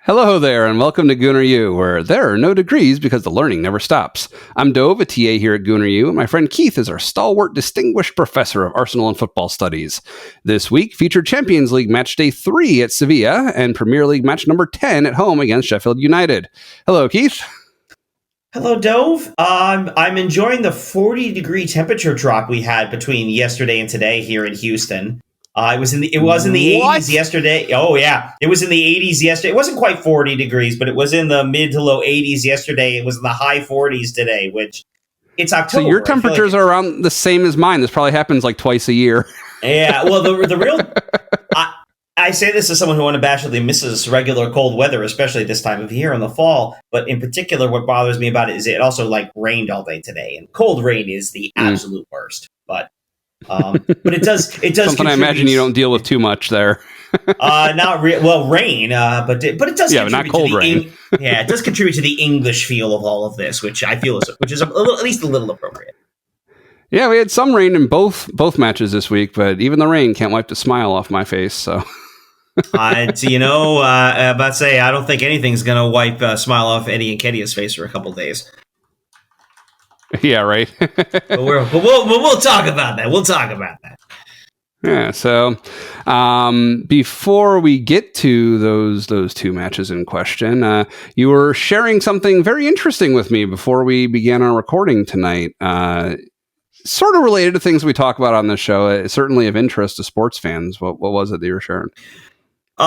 Hello there, and welcome to Gooner U, where there are no degrees because the learning never stops. I'm Dove, a TA here at Gooner U, and my friend Keith is our stalwart distinguished professor of Arsenal and football studies. This week featured Champions League Matchday 3 at Sevilla and Premier League match number 10 at home against Sheffield United. Hello, Keith. Hello, Dove. I'm enjoying the 40-degree temperature drop we had between yesterday and today here in Houston. It was in the 80s yesterday. Oh yeah, it was in the 80s yesterday. It wasn't quite 40 degrees, but it was in the mid to low 80s yesterday. It was in the high 40s today, which it's October. So your temperatures are around the same as mine. This probably happens like twice a year. Yeah, well, the real. I say this as someone who unabashedly misses regular cold weather, especially this time of year in the fall. But in particular, what bothers me about it is it also rained all day today, and cold rain is the absolute worst. But it does. Something I imagine you don't deal with too much there. Rain, but it does. Yeah, but not cold rain. It does contribute to the English feel of all of this, which I feel is at least a little appropriate. Yeah, we had some rain in both matches this week, but even the rain can't wipe the smile off my face. So, about to say, I don't think anything's going to wipe a smile off Eddie and Kedia's face for a couple of days. Yeah, right. but we'll talk about that. We'll talk about that. Yeah. So, before we get to those two matches in question, you were sharing something very interesting with me before we began our recording tonight. Sort of related to things we talk about on this show. It's certainly of interest to sports fans. What was it that you were sharing? We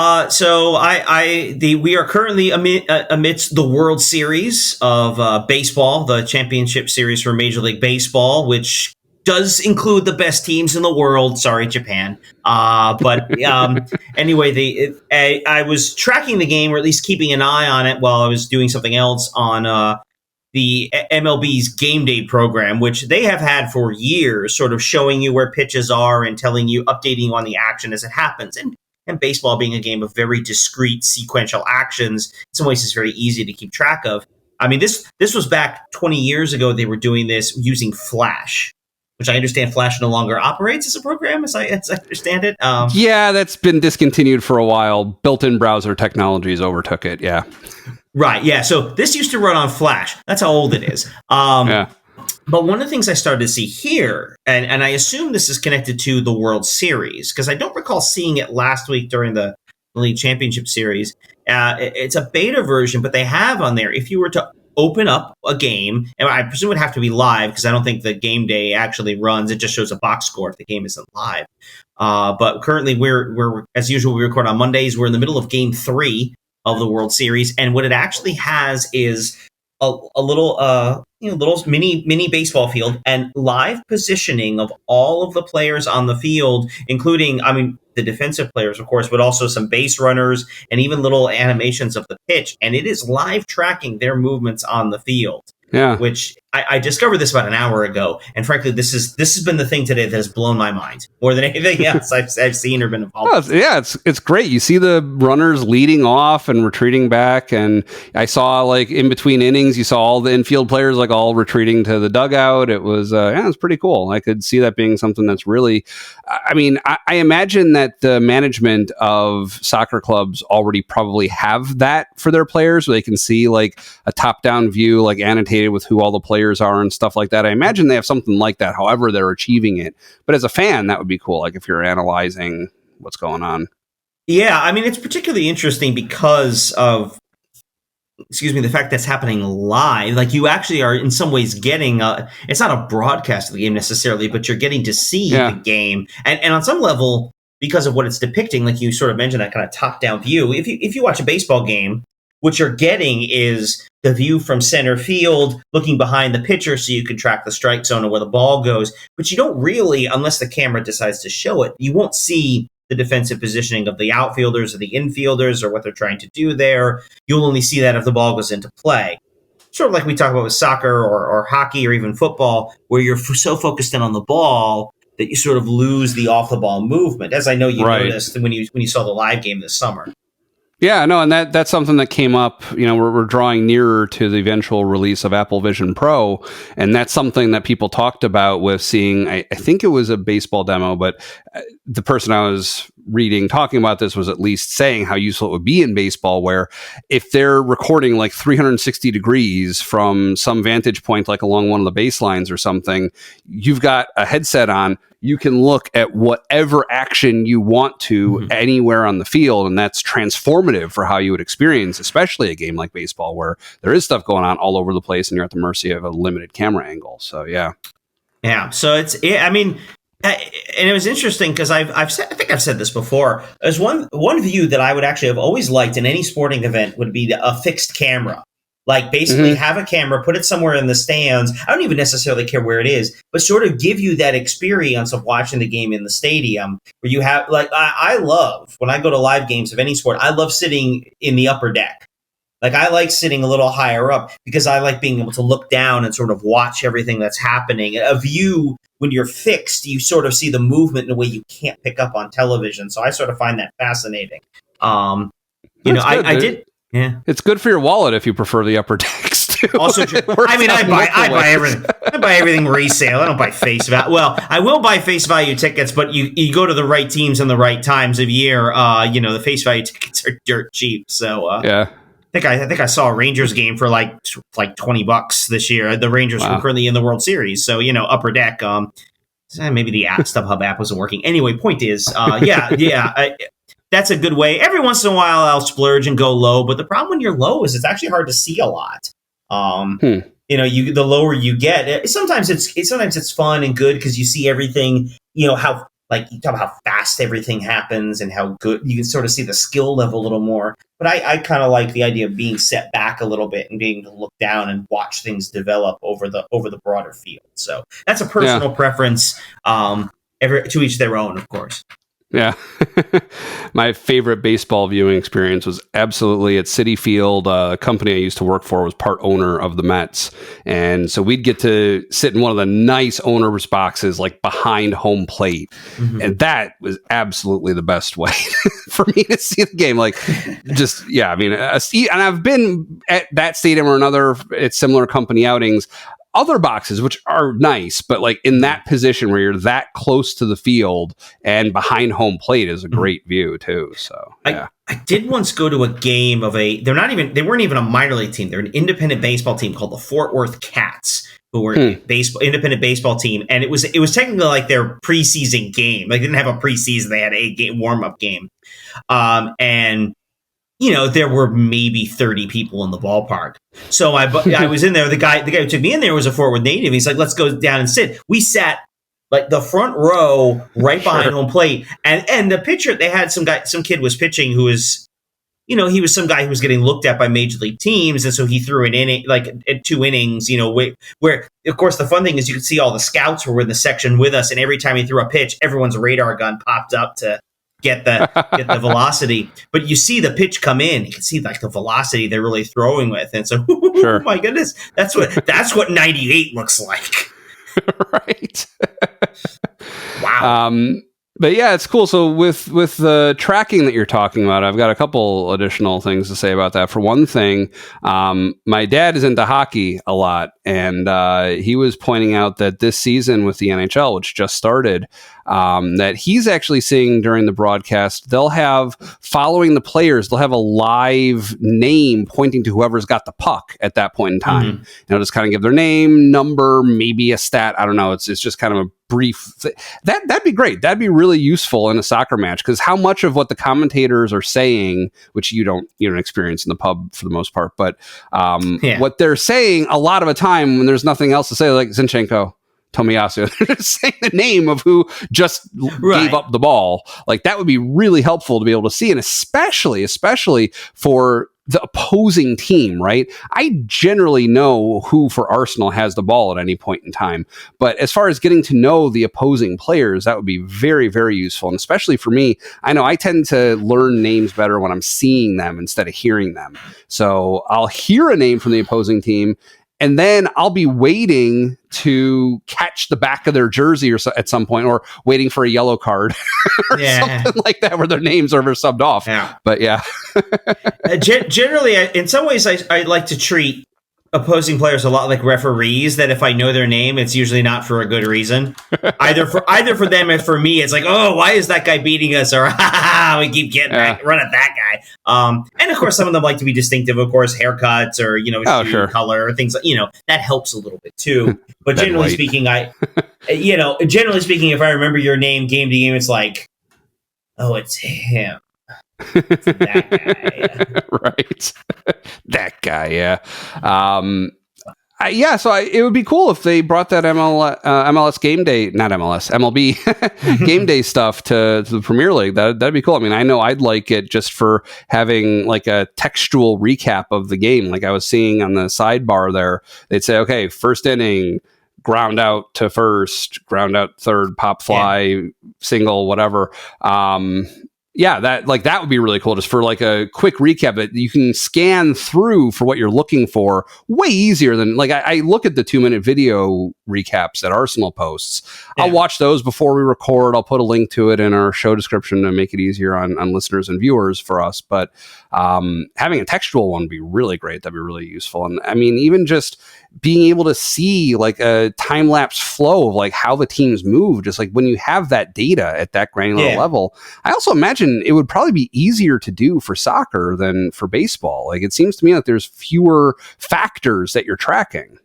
are currently amidst the World Series of baseball, the championship series for Major League Baseball, which does include the best teams in the world. Sorry, Japan. Anyway, I was tracking the game, or at least keeping an eye on it while I was doing something else on the MLB's Game Day program, which they have had for years, sort of showing you where pitches are and telling you, updating you on the action as it happens. And baseball being a game of very discrete sequential actions, in some ways it's very easy to keep track of. I mean, this was back 20 years ago. They were doing this using Flash, which I understand Flash no longer operates as a program, as I understand it. Yeah, that's been discontinued for a while. Built-in browser technologies overtook it, yeah. Right, yeah. So this used to run on Flash. That's how old it is. Yeah. But one of the things I started to see here, and I assume this is connected to the World Series, because I don't recall seeing it last week during the League Championship Series. It's a beta version, but they have on there, if you were to open up a game, and I presume it would have to be live, because I don't think the Game Day actually runs. It just shows a box score if the game isn't live. But currently, we're as usual, we record on Mondays. We're in the middle of Game 3 of the World Series, and what it actually has is a little mini baseball field and live positioning of all of the players on the field, including, the defensive players, of course, but also some base runners and even little animations of the pitch. And it is live tracking their movements on the field. Yeah. Which I discovered this about an hour ago. And frankly, this has been the thing today that has blown my mind more than anything else I've seen or been involved with. Yeah, it's great. You see the runners leading off and retreating back. And I saw in between innings, you saw all the infield players all retreating to the dugout. It was, it's pretty cool. I could see that being something that's really, I imagine that the management of soccer clubs already probably have that for their players, where they can see a top-down view, annotated with who all the players are and stuff like that. I imagine they have something like that, however they're achieving it. But as a fan, that would be cool, if you're analyzing what's going on. Yeah, it's particularly interesting because of, the fact that's happening live. You actually are in some ways getting, it's not a broadcast of the game necessarily, but you're getting to see the game. And on some level, because of what it's depicting, like you sort of mentioned, that kind of top-down view, if you watch a baseball game, what you're getting is the view from center field, looking behind the pitcher so you can track the strike zone or where the ball goes. But you don't really, unless the camera decides to show it, you won't see the defensive positioning of the outfielders or the infielders or what they're trying to do there. You'll only see that if the ball goes into play. Sort of like we talk about with soccer or hockey or even football, where you're so focused in on the ball that you sort of lose the off-the-ball movement, as I know you noticed when you saw the live game this summer. Yeah, no, and that's something that came up. We're drawing nearer to the eventual release of Apple Vision Pro, and that's something that people talked about with seeing. I think it was a baseball demo, but the person I was reading talking about this was at least saying how useful it would be in baseball, where if they're recording like 360 degrees from some vantage point, like along one of the baselines or something, you've got a headset on. You can look at whatever action you want to anywhere on the field, and that's transformative for how you would experience, especially a game like baseball, where there is stuff going on all over the place, and you're at the mercy of a limited camera angle. So, yeah. So and it was interesting because I think I've said this before. There's one view that I would actually have always liked in any sporting event would be a fixed camera. Like basically have a camera, put it somewhere in the stands. I don't even necessarily care where it is, but sort of give you that experience of watching the game in the stadium where you have like, I love when I go to live games of any sport, I love sitting in the upper deck. Like I like sitting a little higher up because I like being able to look down and sort of watch everything that's happening. A view when you're fixed, you sort of see the movement in a way you can't pick up on television. So I sort of find that fascinating. I did. Yeah, it's good for your wallet if you prefer the upper decks too. Also, I buy everything. I buy everything resale. I don't buy face value. Well, I will buy face value tickets, but you go to the right teams in the right times of year. The face value tickets are dirt cheap. So yeah. I think I saw a Rangers game for like $20 this year. The Rangers were currently in the World Series, so upper deck. Maybe the StubHub app wasn't working. Anyway, point is, that's a good way. Every once in a while, I'll splurge and go low, but the problem when you're low is it's actually hard to see a lot. The lower you get, sometimes it's fun and good because you see everything. How like you talk about how fast everything happens and how good you can sort of see the skill level a little more. But I kind of like the idea of being set back a little bit and being able to look down and watch things develop over the broader field. So that's a personal preference. To each their own, of course. Yeah. My favorite baseball viewing experience was absolutely at Citi Field. A company I used to work for was part owner of the Mets. And so we'd get to sit in one of the nice owner's boxes, like behind home plate. Mm-hmm. And that was absolutely the best way for me to see the game. Like, and I've been at that stadium or another at similar company outings. Other boxes, which are nice, but like in that position where you're that close to the field and behind home plate is a great view too. So yeah. I did once go to a game of they weren't even a minor league team. They're an independent baseball team called the Fort Worth Cats, who were an independent baseball team. And it was technically like their preseason game. They didn't have a preseason. They had a warm-up game. There were maybe 30 people in the ballpark. So I was in there. The guy who took me in there was a Fort Worth native. He's like, let's go down and sit. We sat like the front row right behind home plate. And the pitcher, they had some kid was pitching who was, he was some guy who was getting looked at by major league teams. And so he threw an inning, like at 2 innings, where of course the fun thing is you could see all the scouts were in the section with us. And every time he threw a pitch, everyone's radar gun popped up to get the velocity, but you see the pitch come in. You can see like the velocity they're really throwing with, and so oh my goodness, that's what 98 looks like. Right. Wow. But yeah, it's cool. So with the tracking that you're talking about, I've got a couple additional things to say about that. For one thing, my dad is into hockey a lot, and he was pointing out that this season with the NHL, which just started, that he's actually seeing during the broadcast, they'll have, following the players, they'll have a live name pointing to whoever's got the puck at that point in time. Mm-hmm. They'll just kind of give their name, number, maybe a stat. I don't know. It's just kind of a brief that'd be great. That'd be really useful in a soccer match, because how much of what the commentators are saying, which you don't experience in the pub for the most part, but what they're saying a lot of the time when there's nothing else to say, like Zinchenko, Tomiyasu, they're just saying the name of who just gave up the ball. Like that would be really helpful to be able to see, and especially for the opposing team, right? I generally know who for Arsenal has the ball at any point in time. But as far as getting to know the opposing players, that would be very, very useful. And especially for me, I know I tend to learn names better when I'm seeing them instead of hearing them. So I'll hear a name from the opposing team, and then I'll be waiting to catch the back of their jersey or at some point, or waiting for a yellow card or something like that where their names are subbed off. Yeah. But yeah. Generally, in some ways, I like to treat opposing players a lot like referees, that if I know their name, it's usually not for a good reason. either for them and for me, it's like, oh, why is that guy beating us? Or we keep getting run at that guy. And of course, some of them like to be distinctive. Of course, haircuts or shoe color or things like, that helps a little bit too. But generally speaking, if I remember your name game to game, it's like, oh, it's him. It's that guy. Right. That guy, yeah. So it would be cool if they brought that MLS game day, not MLS, MLB game day stuff to the Premier League. That'd be cool. I mean, I know I'd like it just for having like a textual recap of the game. Like I was seeing on the sidebar there, they'd say, okay, first inning, ground out to first, ground out third, pop fly, single, whatever. That would be really cool, just for like a quick recap that you can scan through for what you're looking for way easier than like I look at the 2-minute video recaps that Arsenal posts. Yeah. I'll watch those before we record. I'll put a link to it in our show description to make it easier on listeners and viewers for us. But having a textual one would be really great. That'd be really useful. And I mean, even just being able to see like a time lapse flow of like how the teams move, just like when you have that data at that granular level. I also imagine it would probably be easier to do for soccer than for baseball. Like it seems to me that there's fewer factors that you're tracking.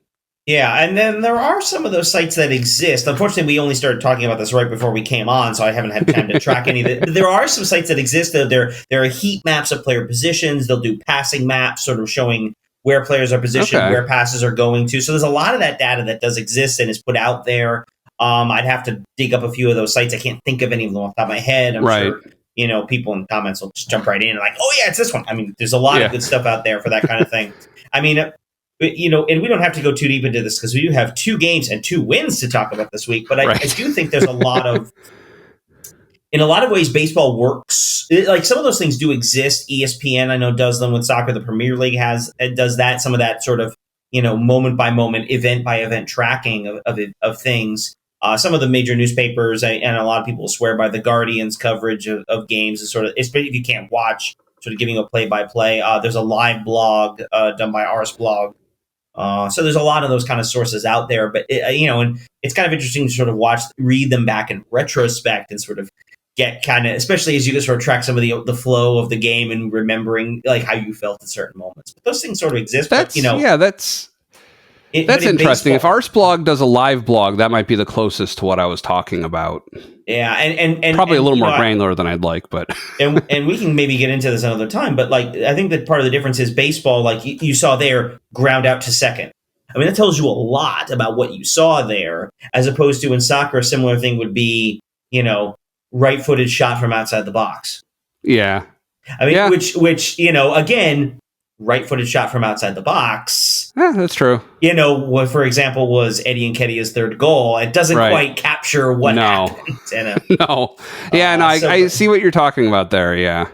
Yeah, and then there are some of those sites that exist. Unfortunately, we only started talking about this right before we came on, so I haven't had time to track any of it. There are some sites that exist. There are heat maps of player positions. They'll do passing maps, sort of showing where players are positioned, where passes are going to. So there's a lot of that data that does exist and is put out there. I'd have to dig up a few of those sites. I can't think of any of them off the top of my head. I'm sure people in the comments will just jump right in and like, oh yeah, it's this one. I mean, there's a lot of good stuff out there for that kind of thing. I mean, and we don't have to go too deep into this because we do have 2 games and 2 wins to talk about this week. But I do think there's a lot of, in a lot of ways, baseball works. Like some of those things do exist. ESPN, I know, does them with soccer. The Premier League does that. Some of that sort of, moment by moment, event by event tracking of things. Some of the major newspapers and a lot of people swear by the Guardian's coverage of games, is sort of, especially if you can't watch, sort of giving a play by play. There's a live blog done by arsshu. So there's a lot of those kind of sources out there, but and it's kind of interesting to sort of read them back in retrospect and sort of get kind of, especially as you sort of track some of the flow of the game and remembering like how you felt at certain moments. But those things sort of exist. That's interesting. If arssblog does a live blog, that might be the closest to what I was talking about. Yeah, and probably a little more granular than I'd like, but and we can maybe get into this another time. But like, I think that part of the difference is baseball. Like you saw there, ground out to second. I mean, that tells you a lot about what you saw there, as opposed to in soccer, a similar thing would be, right-footed shot from outside the box. Yeah, I mean, which again, right-footed shot from outside the box. Yeah, that's true. What, for example, was Eddie Nketiah's third goal. It doesn't quite capture what happened. No. Yeah, I see what you're talking about there. Yeah.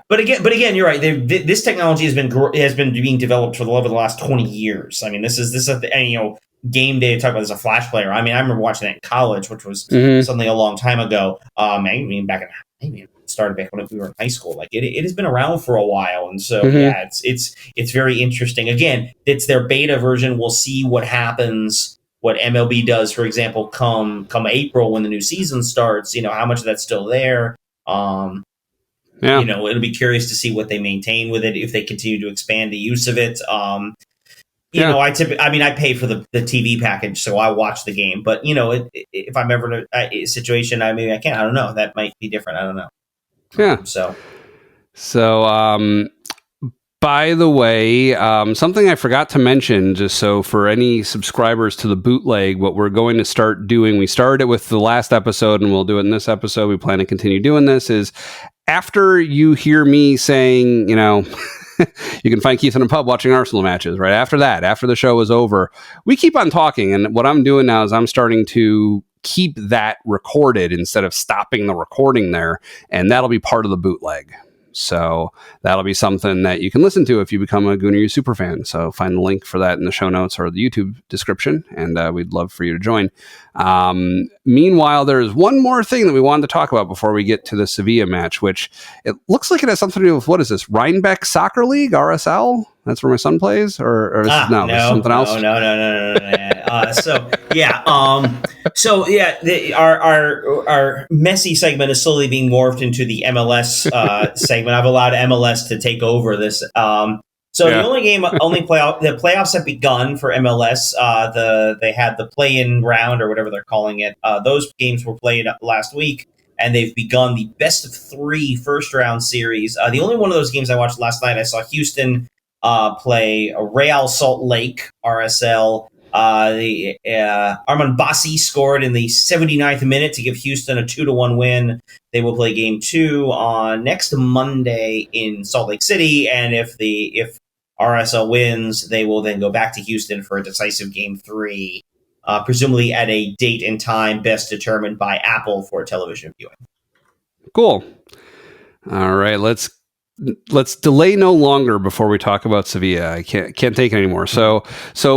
But again, you're right. This technology has been being developed for the last 20 years. I mean, this is game day. Talk about as a flash player. I mean, I remember watching that in college, which was something a long time ago. I mean, it started back when we were in high school. Like it has been around for a while, and so it's very interesting. Again, it's their beta version. We'll see what happens. What MLB does, for example, come April when the new season starts. How much of that's still there. It'll be curious to see what they maintain with it if they continue to expand the use of it. I pay for the TV package, so I watch the game. But if I'm ever in a situation, maybe I can't. I don't know. That might be different. I don't know. Yeah. So, by the way, something I forgot to mention, just so for any subscribers to the bootleg, what we're going to start doing, we started it with the last episode and we'll do it in this episode. We plan to continue doing this is after you hear me saying, you can find Keith in a pub watching Arsenal matches. Right after that, after the show is over, we keep on talking. And what I'm doing now is I'm starting to keep that recorded instead of stopping the recording there. And that'll be part of the bootleg. So that'll be something that you can listen to if you become a Gooner U superfan. So find the link for that in the show notes or the YouTube description, and we'd love for you to join. Meanwhile, there's one more thing that we wanted to talk about before we get to the Sevilla match, which it looks like it has something to do with, what is this, Rhinebeck Soccer League, RSL? That's where my son plays, or this is something else. No. Our messy segment is slowly being morphed into the MLS segment. I've allowed MLS to take over this. The playoffs have begun for MLS. They had the play-in round or whatever they're calling it. Those games were played last week, and they've begun the best of 3 first-round series. The only one of those games I watched last night, I saw Houston play Real Salt Lake, RSL. Armand Bassi scored in the 79th minute to give Houston a 2-1 win. They will play game 2 on next Monday in Salt Lake City, and if RSL wins, they will then go back to Houston for a decisive game 3, presumably at a date and time best determined by Apple for television viewing. Cool. All right, let's delay no longer before we talk about Sevilla. I can't take it anymore. So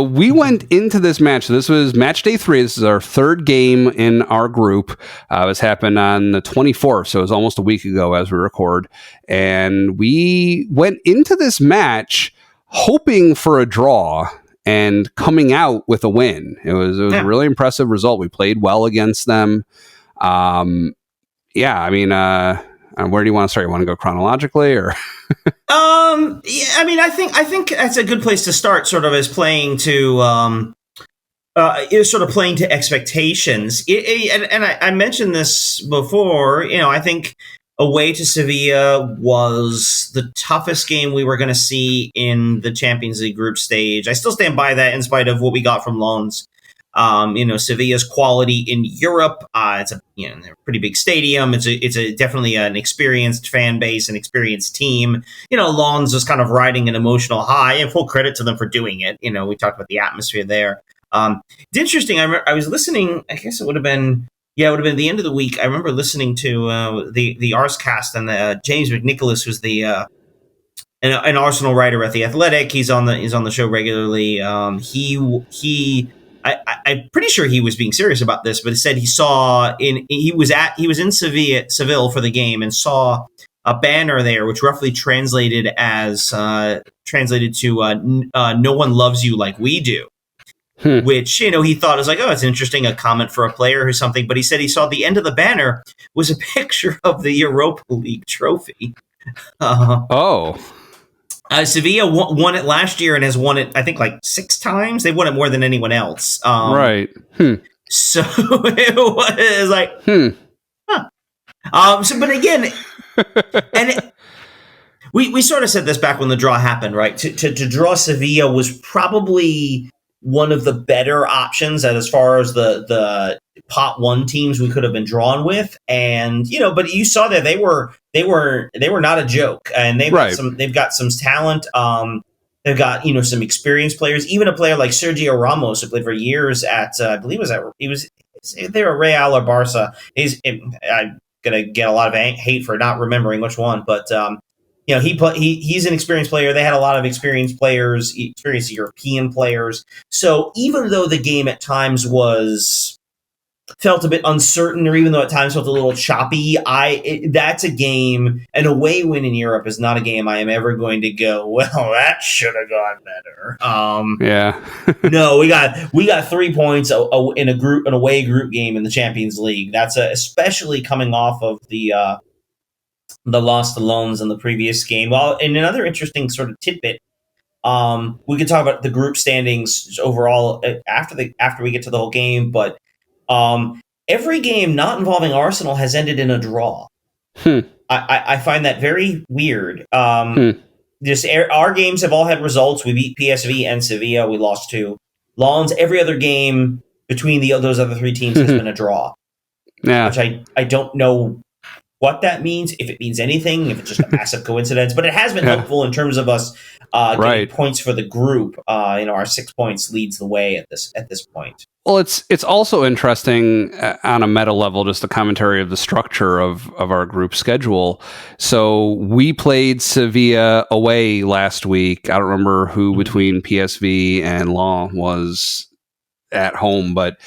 we went into this match. This was match day 3. This is our 3rd game in our group. This happened on the 24th, so it was almost a week ago as we record. And we went into this match hoping for a draw and coming out with a win. It was a really impressive result. We played well against them. Where do you want to start? You want to go chronologically, or? I think that's a good place to start. Sort of as playing to, playing to expectations. I mentioned this before. I think away to Sevilla was the toughest game we were going to see in the Champions League group stage. I still stand by that, in spite of what we got from Lens. Sevilla's quality in Europe. It's a pretty big stadium. It's definitely an experienced fan base, an experienced team. Lens was kind of riding an emotional high, and full credit to them for doing it. We talked about the atmosphere there. It's interesting. I was listening. I guess it would have been the end of the week. I remember listening to the Arscast, and James McNicholas was an Arsenal writer at The Athletic. He's on the show regularly. I'm pretty sure he was being serious about this, but he said he was in Seville for the game and saw a banner there, which roughly translated to "No one loves you like we do," which he thought was like, oh, it's interesting, a comment for a player or something. But he said he saw the end of the banner was a picture of the Europa League trophy. Sevilla won it last year and has won it, I think, like 6 times. They won it more than anyone else. Right. So it was like, but again, we sort of said this back when the draw happened, right? To draw Sevilla was probably one of the better options as far as the pot 1 teams we could have been drawn with, and but you saw that they were not a joke, and they've got some talent. They've got some experienced players, even a player like Sergio Ramos, who played for years at I believe they were Real or Barca. I'm gonna get a lot of hate for not remembering which one, but he's an experienced player. They had a lot of experienced players, experienced European players. So even though the game at times felt a bit uncertain, or even though at times felt a little choppy, that's a game, an away win in Europe is not a game I am ever going to go, well, that should have gone better. No, we got 3 points in an away group game in the Champions League. That's especially coming off of the loss to Lens in the previous game. Well, and another interesting sort of tidbit, we could talk about the group standings overall after we get to the whole game, but every game not involving Arsenal has ended in a draw. I find that very weird. Just our games have all had results. We beat PSV and Sevilla. We lost to Lens. Every other game between those other 3 teams has been a draw. Yeah, which I don't know what that means, if it means anything, if it's just a massive coincidence. But it has been helpful in terms of us Right. getting points for the group. Our 6 points leads the way at this point. Well, it's also interesting on a meta level, just the commentary of the structure of our group schedule. So we played Sevilla away last week. I don't remember who between PSV and Law was at home, but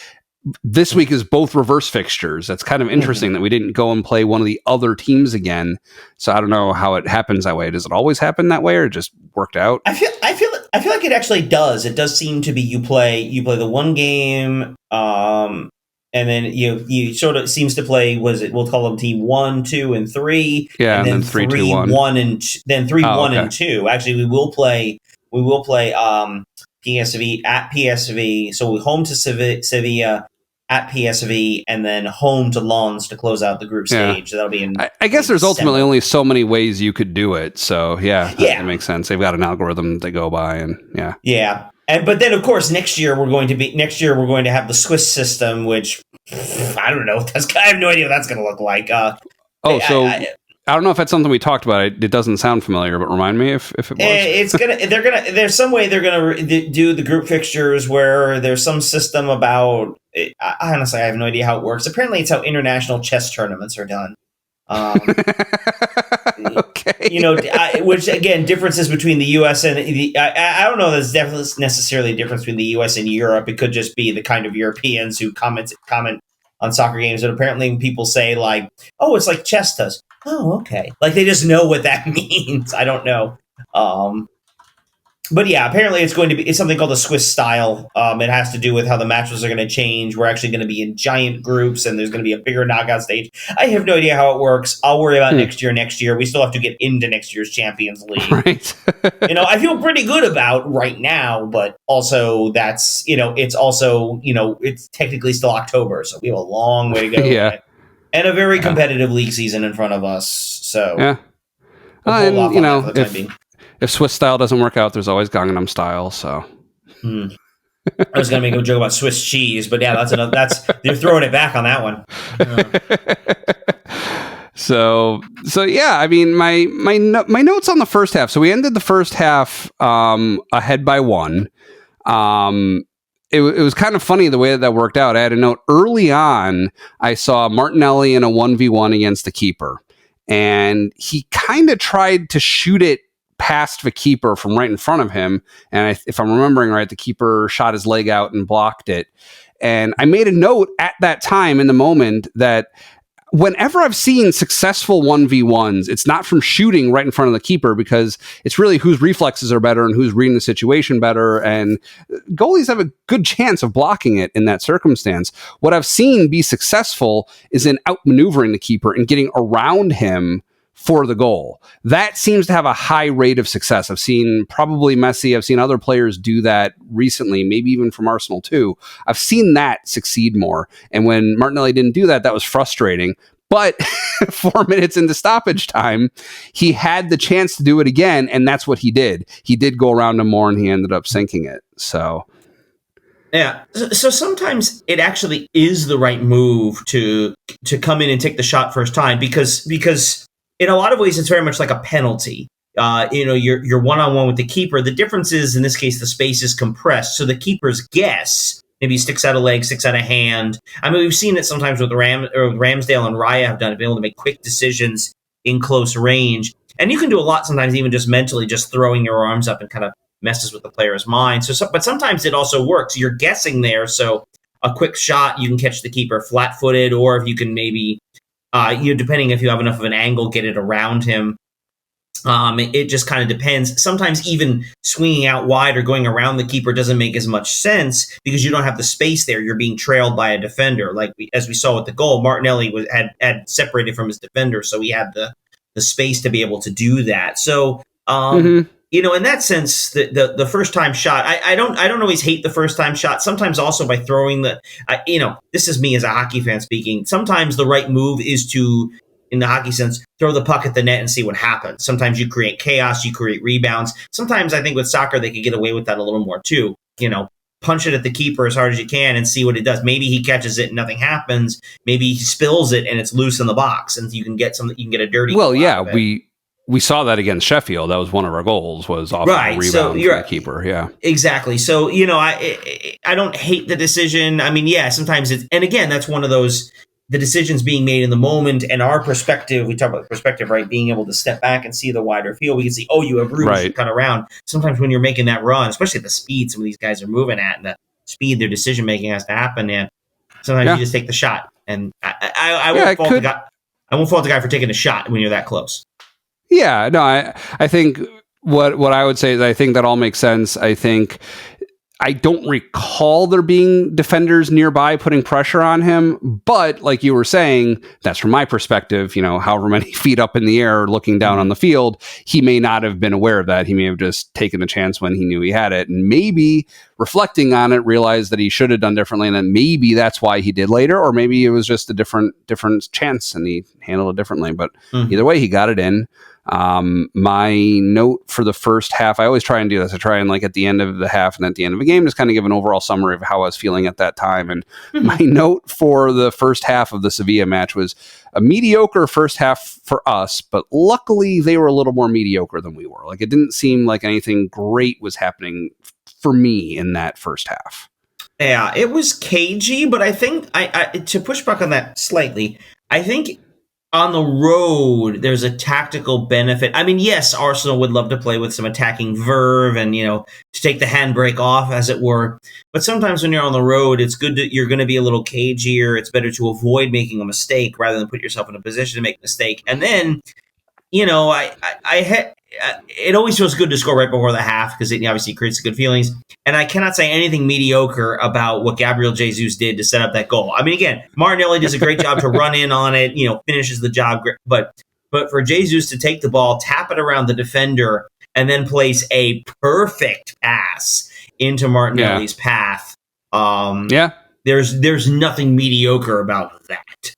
this week is both reverse fixtures. That's kind of interesting that we didn't go and play one of the other teams again. So I don't know how it happens that way. Does it always happen that way, or it just worked out? I feel like it actually does. It does seem to be you play the one game, and then you sort of seems to play. We'll call them team 1, 2, and 3. Yeah, and then 3, 2, 1, and then 3, 1, and 2. Actually, we will play PSV at PSV. So we home to Sevilla at PSV, and then home to Lens to close out the group stage. So that'll be in. I guess there's ultimately only so many ways you could do it. So that makes sense. They've got an algorithm to go by, and yeah. But then, of course, next year we're going to have the Swiss system, which I don't know. I have no idea what that's going to look like. I don't know if that's something we talked about. It doesn't sound familiar, but remind me if it was. There's some way they're gonna do the group fixtures where there's some system about. Honestly, I have no idea how it works. Apparently, it's how international chess tournaments are done. Okay. Which again, differences between the U.S. and I don't know. There's definitely necessarily a difference between the U.S. and Europe. It could just be the kind of Europeans who comment on soccer games, and apparently people say like, "Oh, it's like chess does." Oh, okay. Like they just know what that means. I don't know. But yeah, apparently it's something called the Swiss style. It has to do with how the matches are going to change. We're actually going to be in giant groups, and there's going to be a bigger knockout stage. I have no idea how it works. I'll worry about next year. We still have to get into next year's Champions League. Right. I feel pretty good about right now, but also that's, it's also, it's technically still October, so we have a long way to go. Yeah. And a very competitive league season in front of us. So, yeah. If Swiss style doesn't work out, there's always Gangnam style. So, I was going to make a joke about Swiss cheese, but yeah, you're throwing it back on that one. So yeah. I mean, my notes on the first half. So we ended the first half ahead by 1. It was kind of funny the way that worked out. I had a note early on. I saw Martinelli in a 1v1 against the keeper, and he kind of tried to shoot it past the keeper from right in front of him. And if I'm remembering right, the keeper shot his leg out and blocked it. And I made a note at that time in the moment that whenever I've seen successful 1v1s, it's not from shooting right in front of the keeper, because it's really whose reflexes are better and who's reading the situation better. And goalies have a good chance of blocking it in that circumstance. What I've seen be successful is in outmaneuvering the keeper and getting around him for the goal. That seems to have a high rate of success. I've seen probably Messi. I've seen other players do that recently, maybe even from Arsenal too. I've seen that succeed more. And when Martinelli didn't do that, that was frustrating. But 4 minutes into stoppage time, he had the chance to do it again, and that's what he did. He did go around him more, and he ended up sinking it. So... yeah. So sometimes it actually is the right move to come in and take the shot first time, because in a lot of ways, it's very much like a penalty. You're one-on-one with the keeper. The difference is, in this case, the space is compressed. So the keeper's guess, maybe sticks out a leg, sticks out a hand. I mean, we've seen it sometimes with Ramsdale and Raya have done it, been able to make quick decisions in close range. And you can do a lot sometimes, even just mentally, just throwing your arms up and kind of messes with the player's mind. But sometimes it also works. You're guessing there. So a quick shot, you can catch the keeper flat-footed, or if you can maybe... depending if you have enough of an angle, get it around him. It just kind of depends. Sometimes even swinging out wide or going around the keeper doesn't make as much sense because you don't have the space there. You're being trailed by a defender. Like as we saw with the goal, Martinelli had separated from his defender, so he had the space to be able to do that. So, in that sense, the first time shot, I don't always hate the first time shot. Sometimes also by throwing this is me as a hockey fan speaking. Sometimes the right move is to, in the hockey sense, throw the puck at the net and see what happens. Sometimes you create chaos, you create rebounds. Sometimes I think with soccer they could get away with that a little more too. Punch it at the keeper as hard as you can and see what it does. Maybe he catches it and nothing happens. Maybe he spills it and it's loose in the box and you can get a dirty. Well, yeah, we saw that against Sheffield. That was one of our goals, was off a rebound from the keeper. Yeah, exactly. So, I don't hate the decision. I mean, yeah, sometimes and again, that's one of those, the decisions being made in the moment, and our perspective, we talk about perspective, right? Being able to step back and see the wider field. We can see, you have room to cut around. Sometimes when you're making that run, especially at the speed some of these guys are moving at, and the speed their decision making has to happen, and sometimes you just take the shot. And I won't fault the guy. I won't fault the guy for taking a shot when you're that close. Yeah, no, I think what I would say is I think that all makes sense. I think I don't recall there being defenders nearby putting pressure on him, but like you were saying, that's from my perspective, however many feet up in the air looking down on the field, he may not have been aware of that. He may have just taken the chance when he knew he had it, and maybe reflecting on it, realized that he should have done differently, and then maybe that's why he did later, or maybe it was just a different chance and he handled it differently. But either way, he got it in. My note for the first half, I always try and do this. I try and at the end of the half and at the end of a game, just kind of give an overall summary of how I was feeling at that time. And my note for the first half of the Sevilla match was a mediocre first half for us, but luckily they were a little more mediocre than we were. It didn't seem like anything great was happening for me in that first half. Yeah, it was cagey, but I think I to push back on that slightly, I think on the road, there's a tactical benefit. I mean, yes, Arsenal would love to play with some attacking verve and, to take the handbrake off, as it were. But sometimes when you're on the road, it's good you're going to be a little cagier. It's better to avoid making a mistake rather than put yourself in a position to make a mistake. And then, it always feels good to score right before the half because it obviously creates good feelings. And I cannot say anything mediocre about what Gabriel Jesus did to set up that goal. I mean, again, Martinelli does a great job to run in on it, finishes the job. But for Jesus to take the ball, tap it around the defender, and then place a perfect pass into Martinelli's path, there's nothing mediocre about that.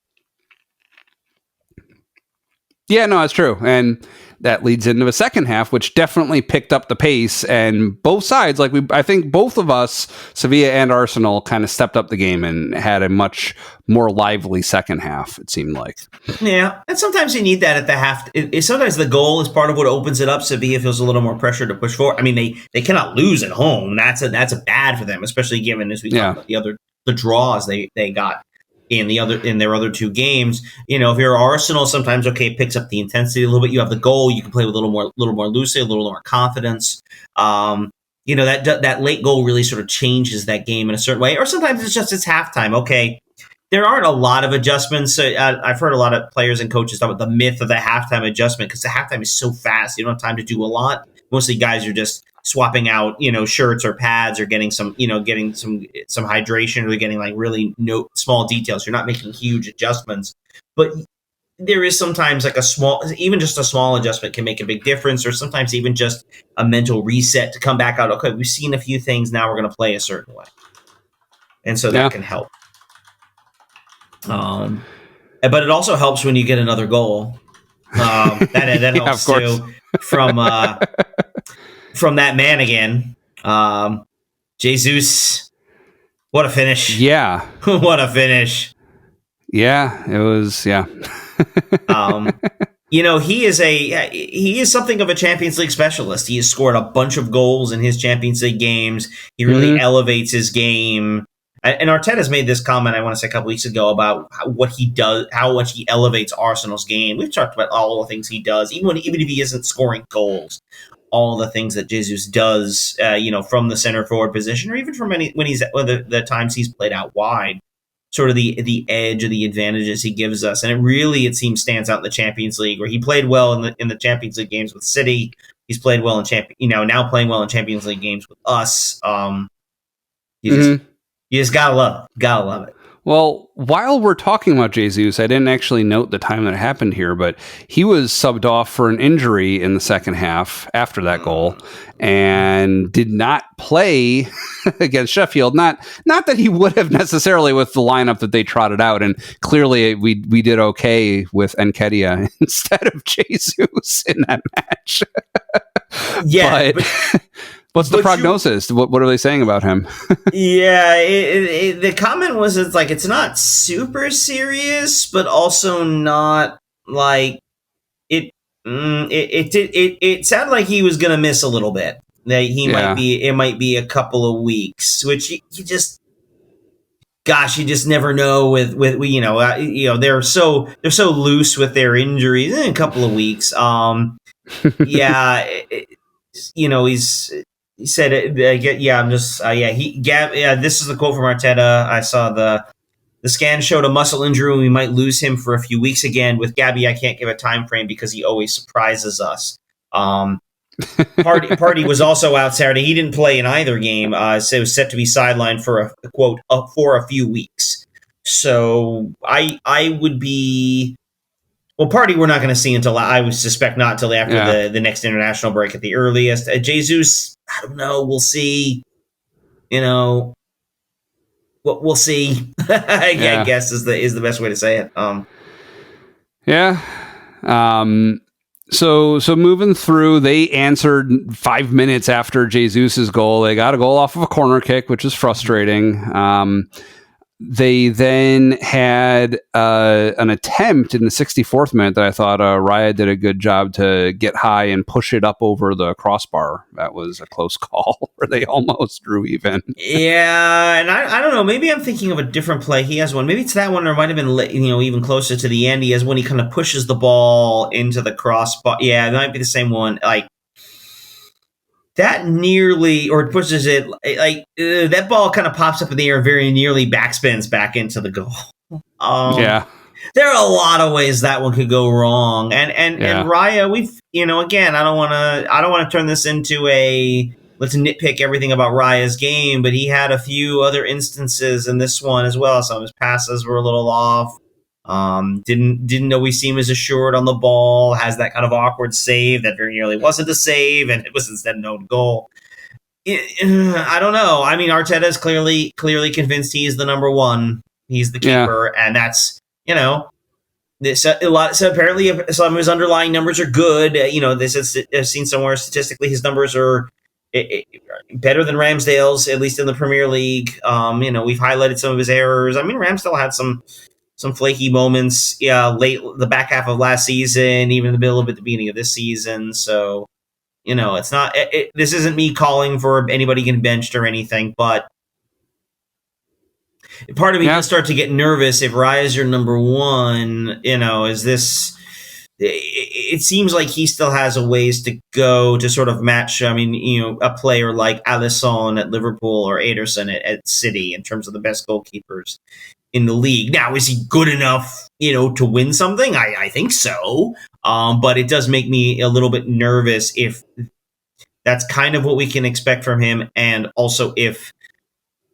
Yeah, no, that's true. And that leads into the second half, which definitely picked up the pace, and both sides, I think both of us, Sevilla and Arsenal, kind of stepped up the game and had a much more lively second half, it seemed like. Yeah, and sometimes you need that at the half. Sometimes the goal is part of what opens it up. Sevilla feels a little more pressure to push forward. I mean, they cannot lose at home. That's a bad for them, especially given, as we talked about, the draws they got in their other two games. If you're Arsenal, sometimes it picks up the intensity a little bit. You have the goal, you can play with a little more loosely, a little more confidence. That late goal really sort of changes that game in a certain way. Or sometimes it's halftime. Okay, there aren't a lot of adjustments. I've heard a lot of players and coaches talk about the myth of the halftime adjustment because the halftime is so fast. You don't have time to do a lot. Mostly guys are just swapping out, shirts or pads, or getting some hydration, or getting really small details. You're not making huge adjustments, but there is sometimes even just a small adjustment can make a big difference, or sometimes even just a mental reset to come back out. Okay, we've seen a few things. Now we're going to play a certain way. And so that can help. But it also helps when you get another goal. That helps too from that man again. Jesus, what a finish. Yeah. What a finish. Yeah, it was, yeah. He is something of a Champions League specialist. He has scored a bunch of goals in his Champions League games. He really elevates his game. And Arteta's made this comment, I want to say a couple weeks ago, about what he does, how much he elevates Arsenal's game. We've talked about all the things he does, even if he isn't scoring goals. All the things that Jesus does, from the center forward position, or even from the times he's played out wide, sort of the edge or the advantages he gives us. And it seems stands out in the Champions League, where he played well in the Champions League games with City. He's played well in now playing well in Champions League games with us. You just gotta love it. Well, while we're talking about Jesus, I didn't actually note the time that it happened here, but he was subbed off for an injury in the second half after that goal and did not play against Sheffield. Not that he would have necessarily with the lineup that they trotted out, and clearly we did okay with Nketiah instead of Jesus in that match. Yeah, but what's the prognosis? What are they saying about him? Yeah, the comment was it's not super serious, but also not it. It sounded like he was going to miss a little bit. That it might be a couple of weeks, which you just, gosh, you just never know with they're so loose with their injuries in a couple of weeks. He said this is the quote from Arteta. I saw the scan showed a muscle injury and we might lose him for a few weeks again. With Gabby, I can't give a time frame because he always surprises us. Party was also out Saturday. He didn't play in either game. So it was set to be sidelined for a quote for a few weeks. So I would be. Well, Party we're not going to see until, I would suspect, not until after the next international break at the earliest. Jesus, I don't know. We'll see. We'll see. I guess is the best way to say it. So moving through, they answered 5 minutes after Jesus' goal. They got a goal off of a corner kick, which is frustrating. They then had an attempt in the 64th minute that I thought Raya did a good job to get high and push it up over the crossbar. That was a close call where they almost drew even. Yeah, and I don't know. Maybe I'm thinking of a different play. He has one. Maybe it's that one, or it might have been even closer to the end. He has one. He kind of pushes the ball into the crossbar. Yeah, it might be the same one. Like that nearly, or it pushes it that ball kind of pops up in the air and very nearly backspins back into the goal. There are a lot of ways that one could go wrong, and Raya, we've again, I don't want to turn this into a let's nitpick everything about Raya's game, but he had a few other instances in this one as well. Some of his passes were a little off. Didn't always seem as assured on the ball. Has that kind of awkward save that very nearly wasn't a save, and it was instead an own goal. I don't know. I mean, Arteta is clearly convinced he is the number one. He's the keeper, and that's this a lot. So apparently, some of his underlying numbers are good. I've seen somewhere statistically his numbers are better than Ramsdale's, at least in the Premier League. We've highlighted some of his errors. I mean, Ramsdale had some flaky moments, late the back half of last season, even in the middle of at the beginning of this season. So, it's not. This isn't me calling for anybody getting benched or anything, but part of me does start to get nervous if Raya's your number one. Is this? It seems like he still has a ways to go to sort of match. I mean, a player like Alisson at Liverpool or Ederson at City in terms of the best goalkeepers in the league. Now, is he good enough, to win something? I think so. But it does make me a little bit nervous if that's kind of what we can expect from him, and also if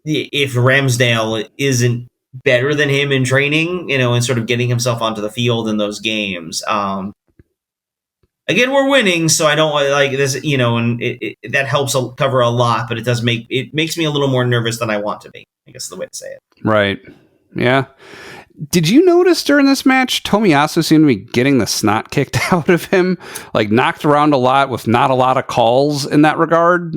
Ramsdale isn't better than him in training, and sort of getting himself onto the field in those games. Again, we're winning, so I don't like this, and that helps cover a lot, but it makes me a little more nervous than I want to be, I guess is the way to say it. Right. Yeah. Did you notice during this match, Tomiyasu seemed to be getting the snot kicked out of him, like knocked around a lot with not a lot of calls in that regard?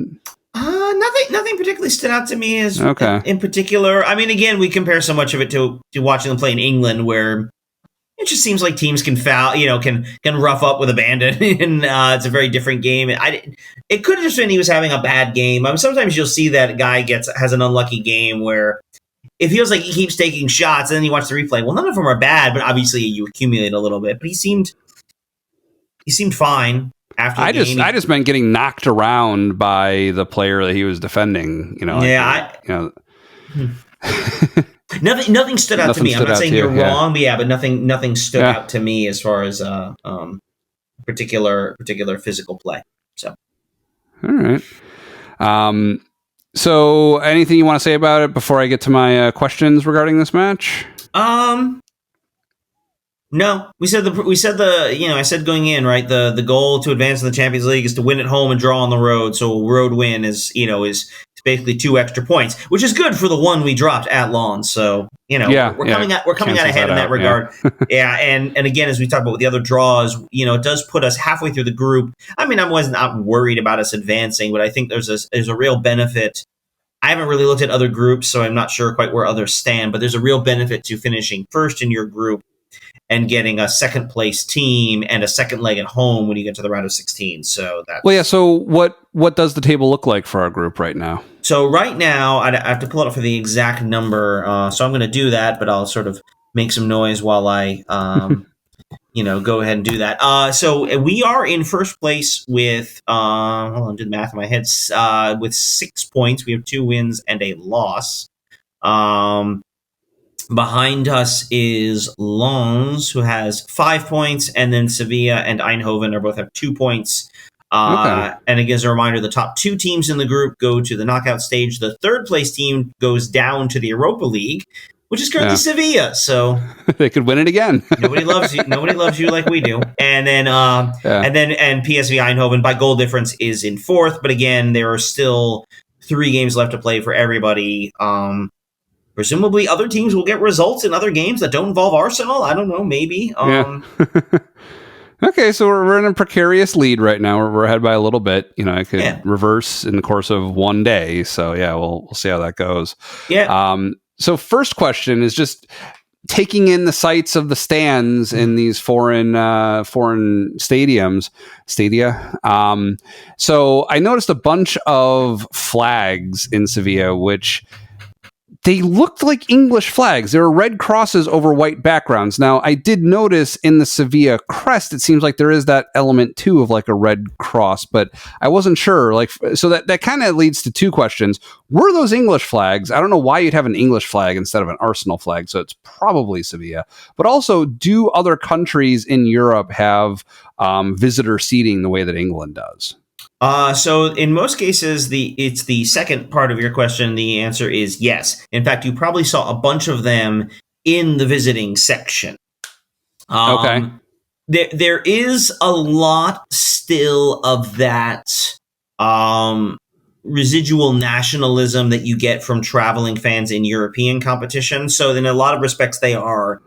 Nothing particularly stood out to me as in particular. I mean, again, we compare so much of it to watching them play in England, where it just seems like teams can foul, can rough up with abandon, and it's a very different game. It could have just been he was having a bad game. I mean, sometimes you'll see that a guy has an unlucky game where it feels like he keeps taking shots, and then you watch the replay. Well, none of them are bad, but obviously you accumulate a little bit. But he seemed fine. After I just meant getting knocked around by the player that he was defending. Nothing stood out to me. I'm not saying you're wrong, but nothing stood out to me as far as particular physical play. So, all right. So, anything you want to say about it before I get to my questions regarding this match? No, I said going in, right, the goal to advance in the Champions League is to win at home and draw on the road. So a road win is basically 2 extra points, which is good for the one we dropped at Lens. So, we're coming out ahead in that regard. Yeah. And again, as we talk about with the other draws, it does put us halfway through the group. I mean, I was not worried about us advancing, but I think there's a real benefit. I haven't really looked at other groups, so I'm not sure quite where others stand, but there's a real benefit to finishing first in your group and getting a second place team and a second leg at home when you get to the round of 16. So that's So what does the table look like for our group right now? So right now, I have to pull it up for the exact number. So I'm going to do that, but I'll sort of make some noise while I, go ahead and do that. So we are in first place with, hold on, do the math in my head, with 6 points. We have 2 wins and a loss. Behind us is Lens, who has 5 points, and then Sevilla and Eindhoven both have 2 points. And again, as a reminder, the top 2 teams in the group go to the knockout stage. The third place team goes down to the Europa League, which is currently Sevilla. So they could win it again. Nobody loves you. Nobody loves you like we do. And then, and PSV Eindhoven by goal difference is in 4th. But again, there are still 3 games left to play for everybody. Presumably, other teams will get results in other games that don't involve Arsenal. I don't know. Maybe. Okay, so we're in a precarious lead right now. We're ahead by a little bit. It could reverse in the course of one day. So we'll see how that goes. Yeah. So first question is just taking in the sights of the stands in these foreign stadia. So I noticed a bunch of flags in Sevilla, which they looked like English flags. There were red crosses over white backgrounds. Now, I did notice in the Sevilla crest, it seems like there is that element too of like a red cross, but I wasn't sure. So that kind of leads to 2 questions. Were those English flags? I don't know why you'd have an English flag instead of an Arsenal flag, so it's probably Sevilla. But also, do other countries in Europe have visitor seating the way that England does? So in most cases, it's the second part of your question. The answer is yes. In fact, you probably saw a bunch of them in the visiting section. Okay. There is a lot still of that residual nationalism that you get from traveling fans in European competition. So in a lot of respects, they are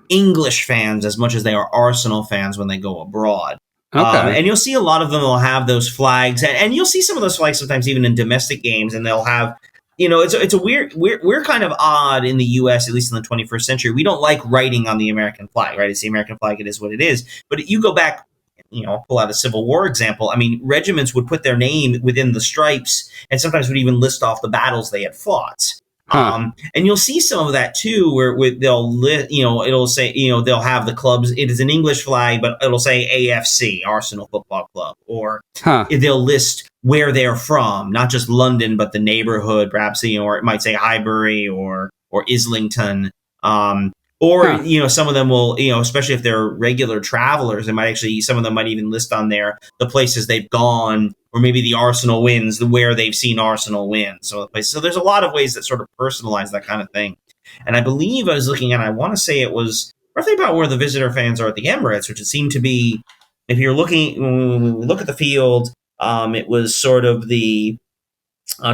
English fans as much as they are Arsenal fans when they go abroad. Okay. And you'll see a lot of them will have those flags, and you'll see some of those flags sometimes even in domestic games, and they'll have, it's a we're kind of odd in the U.S., at least in the 21st century. We don't like writing on the American flag, right? It's the American flag. It is what it is. But you go back, pull out a Civil War example. I mean, regiments would put their name within the stripes, and sometimes would even list off the battles they had fought. And you'll see some of that too, where it'll say, they'll have the clubs. It is an English flag, but it'll say AFC, Arsenal Football Club, or they'll list where they're from, not just London, but the neighborhood, perhaps, or it might say Highbury or Islington. Some of them will, especially if they're regular travelers, some of them might even list on there the places they've gone, or maybe the Arsenal wins, where they've seen Arsenal win. So there's a lot of ways that sort of personalize that kind of thing. And I believe I was looking at, I want to say it was roughly about where the visitor fans are at the Emirates, which it seemed to be, if you're looking, when we look at the field, it was sort of the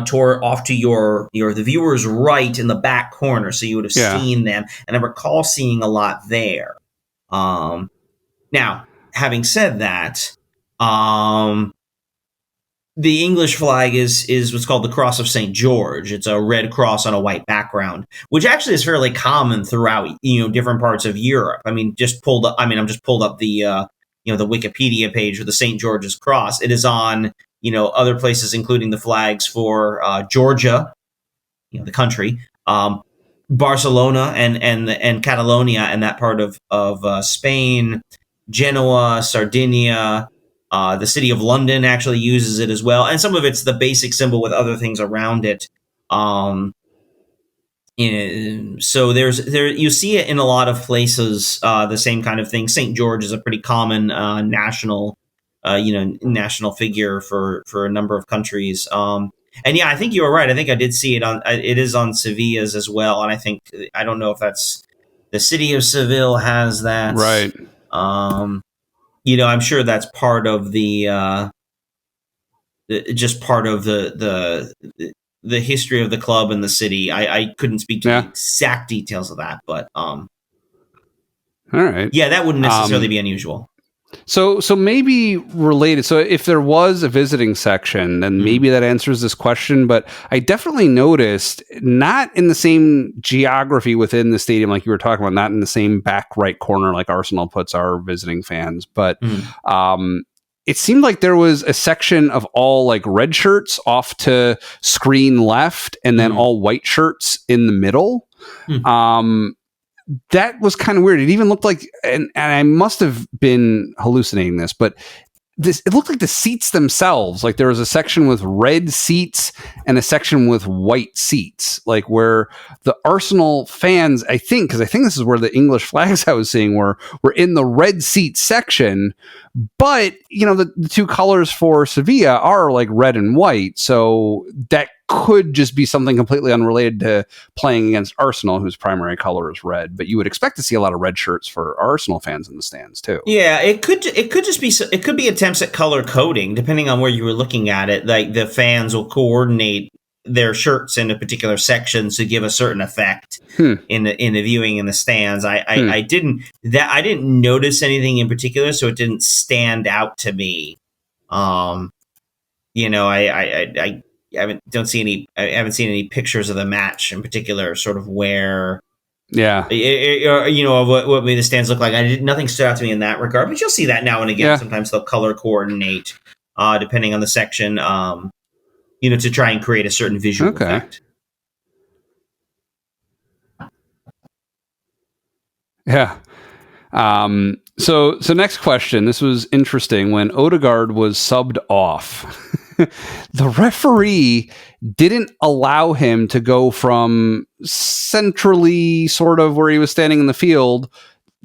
tore off to the viewer's right in the back corner, so you would have seen them, and I recall seeing a lot there. Now, having said that, the English flag is what's called the Cross of St. George. It's a red cross on a white background, which actually is fairly common throughout different parts of Europe. I mean, I'm just pulled up the the Wikipedia page for the St. George's Cross. It is on other places, including the flags for Georgia, the country, Barcelona and Catalonia and that part of Spain, Genoa, Sardinia. The city of London actually uses it as well, and some of it's the basic symbol with other things around it. So you see it in a lot of places. The same kind of thing. St. George is a pretty common national figure for a number of countries. And yeah, I think you were right. I think I did see it it is on Sevilla's as well. And I don't know if that's the city of Seville has that. Right. I'm sure that's part of the history of the club and the city. I couldn't speak to the exact details of that, but all right. Yeah, that wouldn't necessarily be unusual. So maybe related. So if there was a visiting section, then maybe that answers this question. But I definitely noticed not in the same geography within the stadium, like you were talking about, not in the same back right corner like Arsenal puts our visiting fans. But it seemed like there was a section of all like red shirts off to screen left, and then all white shirts in the middle. That was kind of weird. It even looked like, and I must have been hallucinating this, but it looked like the seats themselves, like there was a section with red seats and a section with white seats, like where the Arsenal fans, I think this is where the English flags I was seeing were in the red seat section. But, the two colors for Sevilla are like red and white. So that could just be something completely unrelated to playing against Arsenal, whose primary color is red. But you would expect to see a lot of red shirts for Arsenal fans in the stands too. Yeah, it could be attempts at color coding, depending on where you were looking at it. Like the fans will coordinate their shirts in a particular section to give a certain effect in the viewing in the stands. I didn't notice anything in particular, so it didn't stand out to me. I haven't seen any pictures of the match in particular, sort of where. Yeah, what made the stands look like. Nothing stood out to me in that regard, but you'll see that now and again. Yeah. Sometimes they'll color coordinate depending on the section, to try and create a certain visual effect. Yeah. So next question. This was interesting. When Odegaard was subbed off, the referee didn't allow him to go from centrally sort of where he was standing in the field.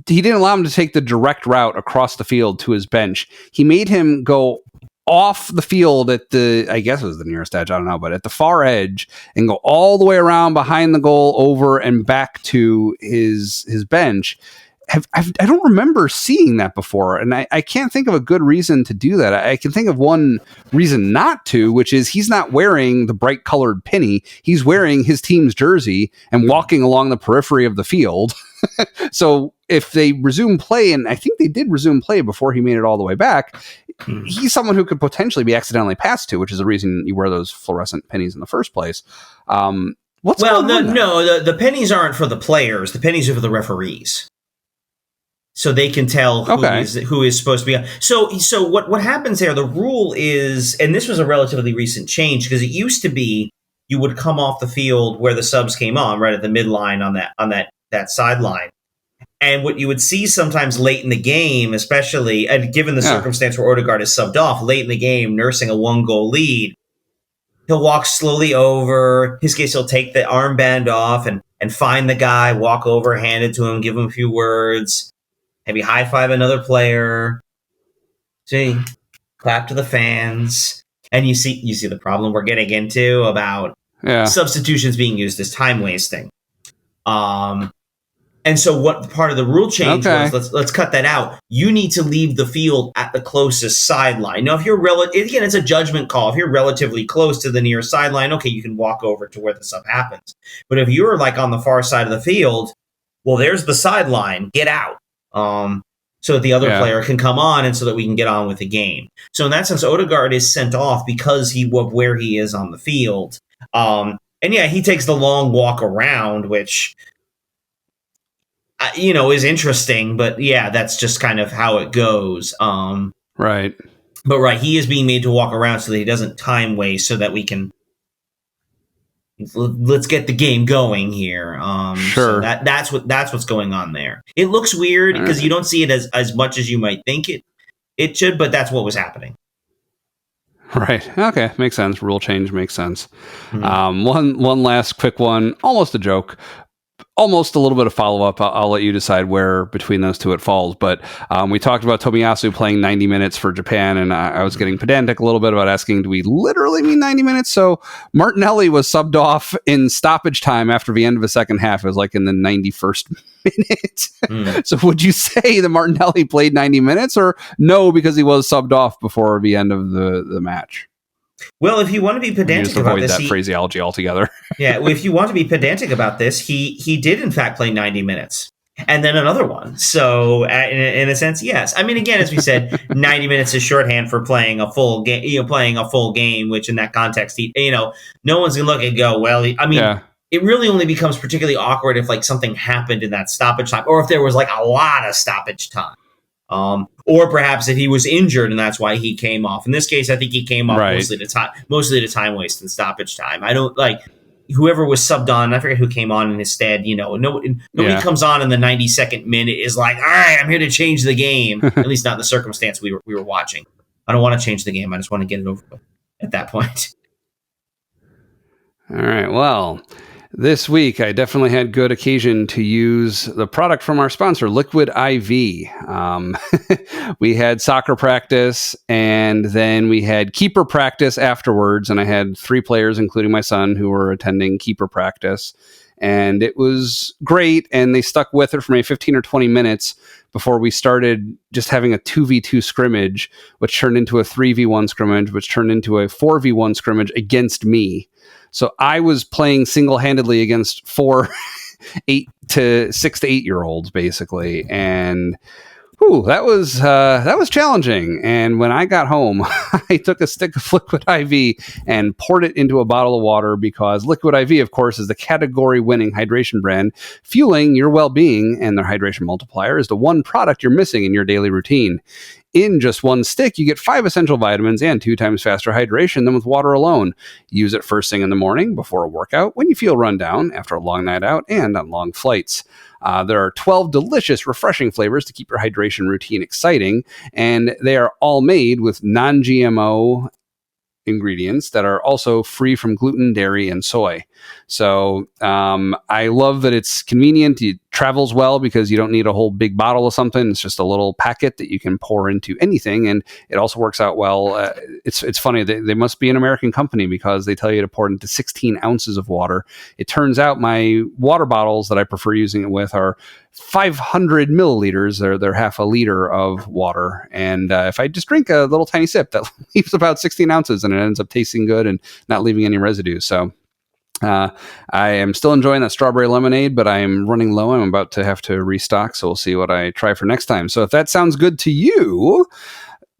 He didn't allow him to take the direct route across the field to his bench. He made him go off the field at I guess it was the nearest edge, I don't know, but at the far edge, and go all the way around behind the goal, over and back to his bench. I don't remember seeing that before, and I can't think of a good reason to do that. I can think of one reason not to, which is he's not wearing the bright colored penny. He's wearing his team's jersey and walking along the periphery of the field. So if they resume play, and I think they did resume play before he made it all the way back, he's someone who could potentially be accidentally passed to, which is the reason you wear those fluorescent pennies in the first place. The pennies aren't for the players. The pennies are for the referees. So they can tell who is supposed to be on. So what happens there, the rule is, and this was a relatively recent change, because it used to be you would come off the field where the subs came on, right at the midline on that sideline. And what you would see sometimes late in the game, especially, and given the circumstance where Odegaard is subbed off, late in the game, nursing a 1-goal lead, he'll walk slowly over. In his case, he'll take the armband off and find the guy, walk over, hand it to him, give him a few words. Maybe high five another player. See, clap to the fans, and you see the problem we're getting into about substitutions being used as time wasting. And so what part of the rule change was? Let's cut that out. You need to leave the field at the closest sideline. Now, if you're again, it's a judgment call. If you're relatively close to the near sideline, okay, you can walk over to where the sub happens. But if you're like on the far side of the field, well, there's the sideline. Get out. So that the other player can come on, and so that we can get on with the game. So in that sense, Odegaard is sent off because of where he is on the field. He takes the long walk around, which, is interesting. But that's just kind of how it goes. Right. But he is being made to walk around so that he doesn't time waste, so that we can. Let's get the game going here. Sure. So that's what's going on there. It looks weird because you don't see it as much as you might think it should, but that's what was happening. Right. Okay. Makes sense. Rule change makes sense. One last quick one, almost a joke. Almost a little bit of follow-up. I'll let you decide where between those two it falls. But we talked about Tomiyasu playing 90 minutes for Japan, and I was getting pedantic a little bit about asking, do we literally mean 90 minutes? So Martinelli was subbed off in stoppage time after the end of the second half. It was like in the 91st minute. So would you say that Martinelli played 90 minutes, or no, because he was subbed off before the end of the match? Well, if you want to be pedantic about this, that phraseology altogether. If you want to be pedantic about this, he did in fact play 90 minutes. and then another one. So in a sense, yes. I mean, again, as we said, 90 minutes is shorthand for playing a full game. Playing a full game, which in that context, no one's gonna look and go, well. I mean. Yeah. It really only becomes particularly awkward if like something happened in that stoppage time, or if there was like a lot of stoppage time, or perhaps if he was injured and that's why he came off. In this case, I think he came off mostly to time waste and stoppage time. I don't like whoever was subbed on. I forget who came on in his stead. Nobody comes on in the 92nd minute is like, all right, I'm here to change the game. At least not in the circumstance we were watching. I don't want to change the game. I just want to get it over with at that point. All right. Well. This week, I definitely had good occasion to use the product from our sponsor, Liquid IV. We had soccer practice, and then we had keeper practice afterwards, and I had 3 players, including my son, who were attending keeper practice. And it was great, and they stuck with it for maybe 15 or 20 minutes before we started just having a 2v2 scrimmage, which turned into a 3v1 scrimmage, which turned into a 4v1 scrimmage against me. So I was playing single-handedly against 6 to 8-year-olds, basically, and that was challenging. And when I got home, I took a stick of Liquid IV and poured it into a bottle of water because Liquid IV, of course, is the category-winning hydration brand, fueling your well-being, and their hydration multiplier is the one product you're missing in your daily routine. In just one stick, you get 5 essential vitamins and 2 times faster hydration than with water alone. Use it first thing in the morning, before a workout, when you feel run down, after a long night out, and on long flights. There are 12 delicious, refreshing flavors to keep your hydration routine exciting, and they are all made with non-GMO ingredients that are also free from gluten, dairy, and soy. So I love that it's convenient. It travels well because you don't need a whole big bottle of something. It's just a little packet that you can pour into anything, and it also works out well. It's funny. They must be an American company because they tell you to pour it into 16 ounces of water. It turns out my water bottles that I prefer using it with are 500 milliliters. They're half a liter of water. And if I just drink a little tiny sip, that leaves about 16 ounces, and it ends up tasting good and not leaving any residue. So I am still enjoying that strawberry lemonade, but I am running low. I'm about to have to restock, so we'll see what I try for next time. So if that sounds good to you,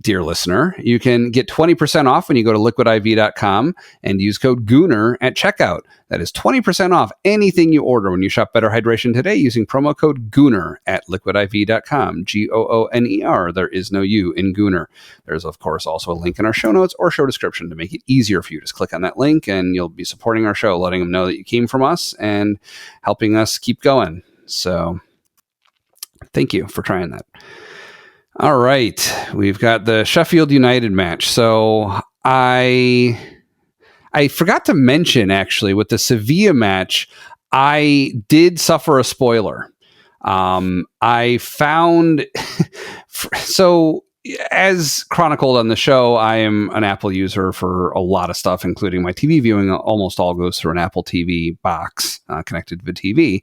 dear listener, you can get 20% off when you go to liquidiv.com and use code Gooner at checkout. That is 20% off anything you order when you shop Better Hydration today using promo code Gooner at liquidiv.com. Gooner. There is no U in Gooner. There's, of course, also a link in our show notes or show description to make it easier for you. Just click on that link and you'll be supporting our show, letting them know that you came from us and helping us keep going. So thank you for trying that. All right, we've got the Sheffield United match. So I forgot to mention, actually, with the Sevilla match, I did suffer a spoiler. I found so, as chronicled on the show, I am an Apple user for a lot of stuff, including my TV viewing. Almost all goes through an Apple TV box connected to the TV.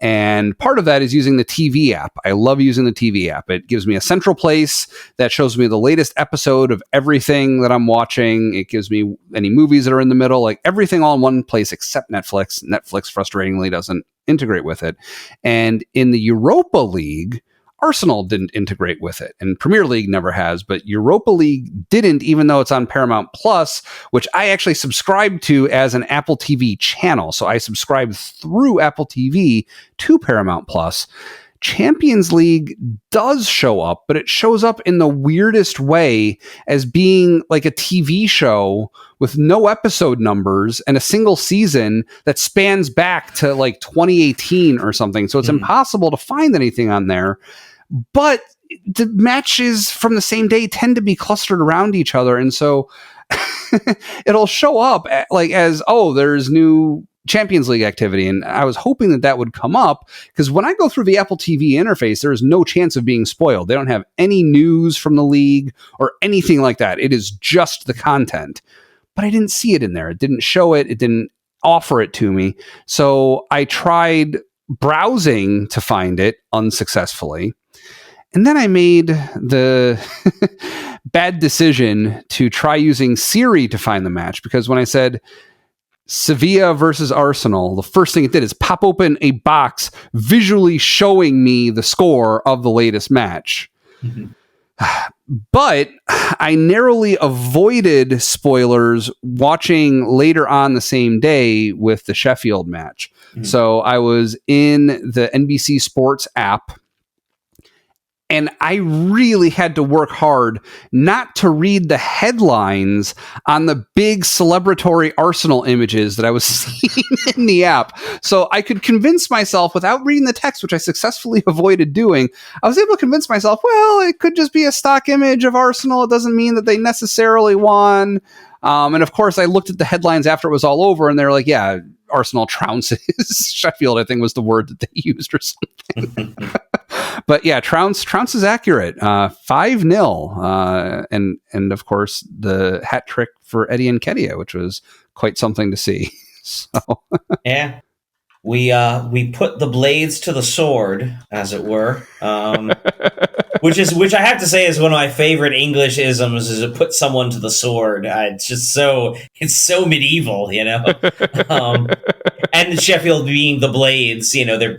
And part of that is using the TV app. I love using the TV app. It gives me a central place that shows me the latest episode of everything that I'm watching. It gives me any movies that are in the middle, like everything all in one place except Netflix. Netflix, frustratingly, doesn't integrate with it. And in the Europa League, Arsenal didn't integrate with it, and Premier League never has, but Europa League didn't, even though it's on Paramount Plus, which I actually subscribe to as an Apple TV channel. So I subscribe through Apple TV to Paramount Plus. Champions League does show up, but it shows up in the weirdest way as being like a TV show with no episode numbers and a single season that spans back to like 2018 or something. So it's impossible to find anything on there. But the matches from the same day tend to be clustered around each other. And so it'll show up as, oh, there's new Champions League activity. And I was hoping that would come up because when I go through the Apple TV interface, there is no chance of being spoiled. They don't have any news from the league or anything like that. It is just the content. But I didn't see it in there. It didn't show it. It didn't offer it to me. So I tried browsing to find it unsuccessfully. And then I made the bad decision to try using Siri to find the match, because when I said, Sevilla versus Arsenal. The first thing it did is pop open a box visually showing me the score of the latest match. Mm-hmm. But I narrowly avoided spoilers watching later on the same day with the Sheffield match. Mm-hmm. So I was in the NBC Sports app, and I really had to work hard not to read the headlines on the big celebratory Arsenal images that I was seeing in the app. So I could convince myself without reading the text, which I successfully avoided doing. I was able to convince myself, well, it could just be a stock image of Arsenal. It doesn't mean that they necessarily won. And of course, I looked at the headlines after it was all over, and they're like, yeah, Arsenal trounces Sheffield, I think was the word that they used or something. But yeah, Trounce is accurate. 5-0. And of course, the hat trick for Eddie Nketiah, which was quite something to see. So yeah. We put the blades to the sword, as it were, which I have to say is one of my favorite English isms, is to put someone to the sword. It's so medieval, you know. And Sheffield being the blades, you know, their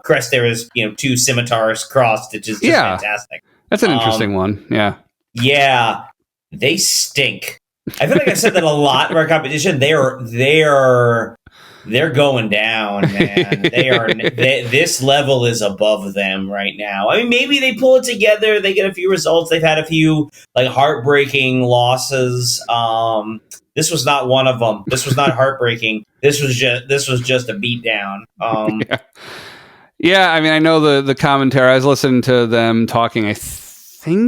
crest there is, you know, two scimitars crossed, which is just fantastic. That's an interesting one. Yeah. Yeah, they stink. I feel like I've said that a lot in our competition. They're going down, man. This level is above them right now. I mean, maybe they pull it together. They get a few results. They've had a few like heartbreaking losses. This was not one of them. This was not heartbreaking. This was just a beatdown. Yeah. I mean, I know the commentary. I was listening to them talking. I think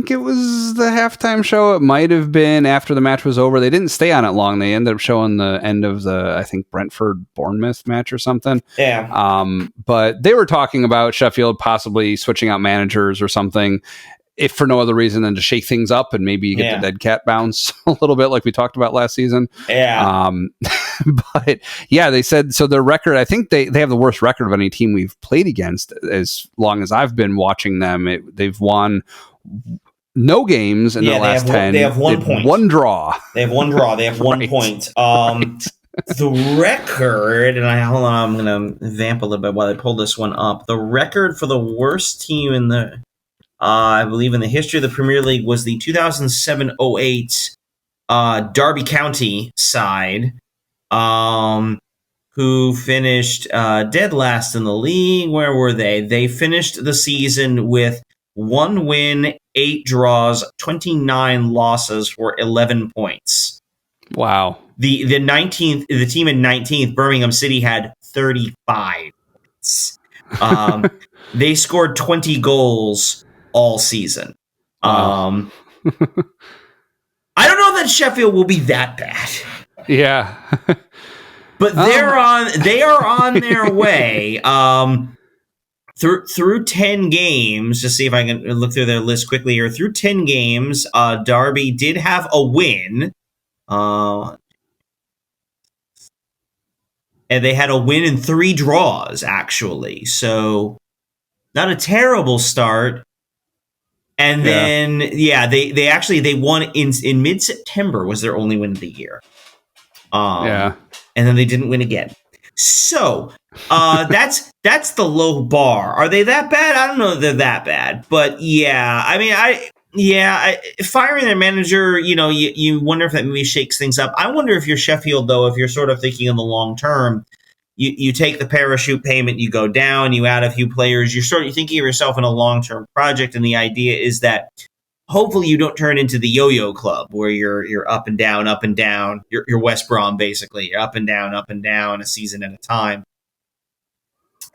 it was the halftime show. It might have been after the match was over. They didn't stay on it long. They ended up showing the end of the, I think, Brentford-Bournemouth match or something. Yeah. But they were talking about Sheffield possibly switching out managers or something, if for no other reason than to shake things up and maybe you get the dead cat bounce a little bit like we talked about last season. Yeah. But yeah, they said, so their record, I think they have the worst record of any team we've played against as long as I've been watching them. They've won no games in the last 10. They have 1 point. One draw. They have one draw. They have 1 point. The record, and I'm going to vamp a little bit while I pull this one up. The record for the worst team in the, I believe in the history of the Premier League was the 2007-08 Derby County side, who finished dead last in the league. Where were they? They finished the season with 1 win, 8 draws, 29 losses for 11 points. Wow. The team in 19th, Birmingham City, had 35 points. They scored 20 goals all season. Wow. I don't know that Sheffield will be that bad. Yeah. But they are on their way. Through 10 games, just see if I can look through their list quickly here. Through 10 games, Derby did have a win. And they had a win and 3 draws, actually. So, not a terrible start. And then, they won in mid-September was their only win of the year. And then they didn't win again. So, that's the low bar. Are they that bad? I don't know if they're that bad. But, yeah, I mean, firing their manager, you know, you wonder if that maybe shakes things up. I wonder if you're Sheffield, though, if you're sort of thinking in the long term, you take the parachute payment, you go down, you add a few players, you're thinking of yourself in a long-term project, and the idea is that hopefully you don't turn into the yo-yo club where you're up and down. You're West Brom, basically. You're up and down a season at a time.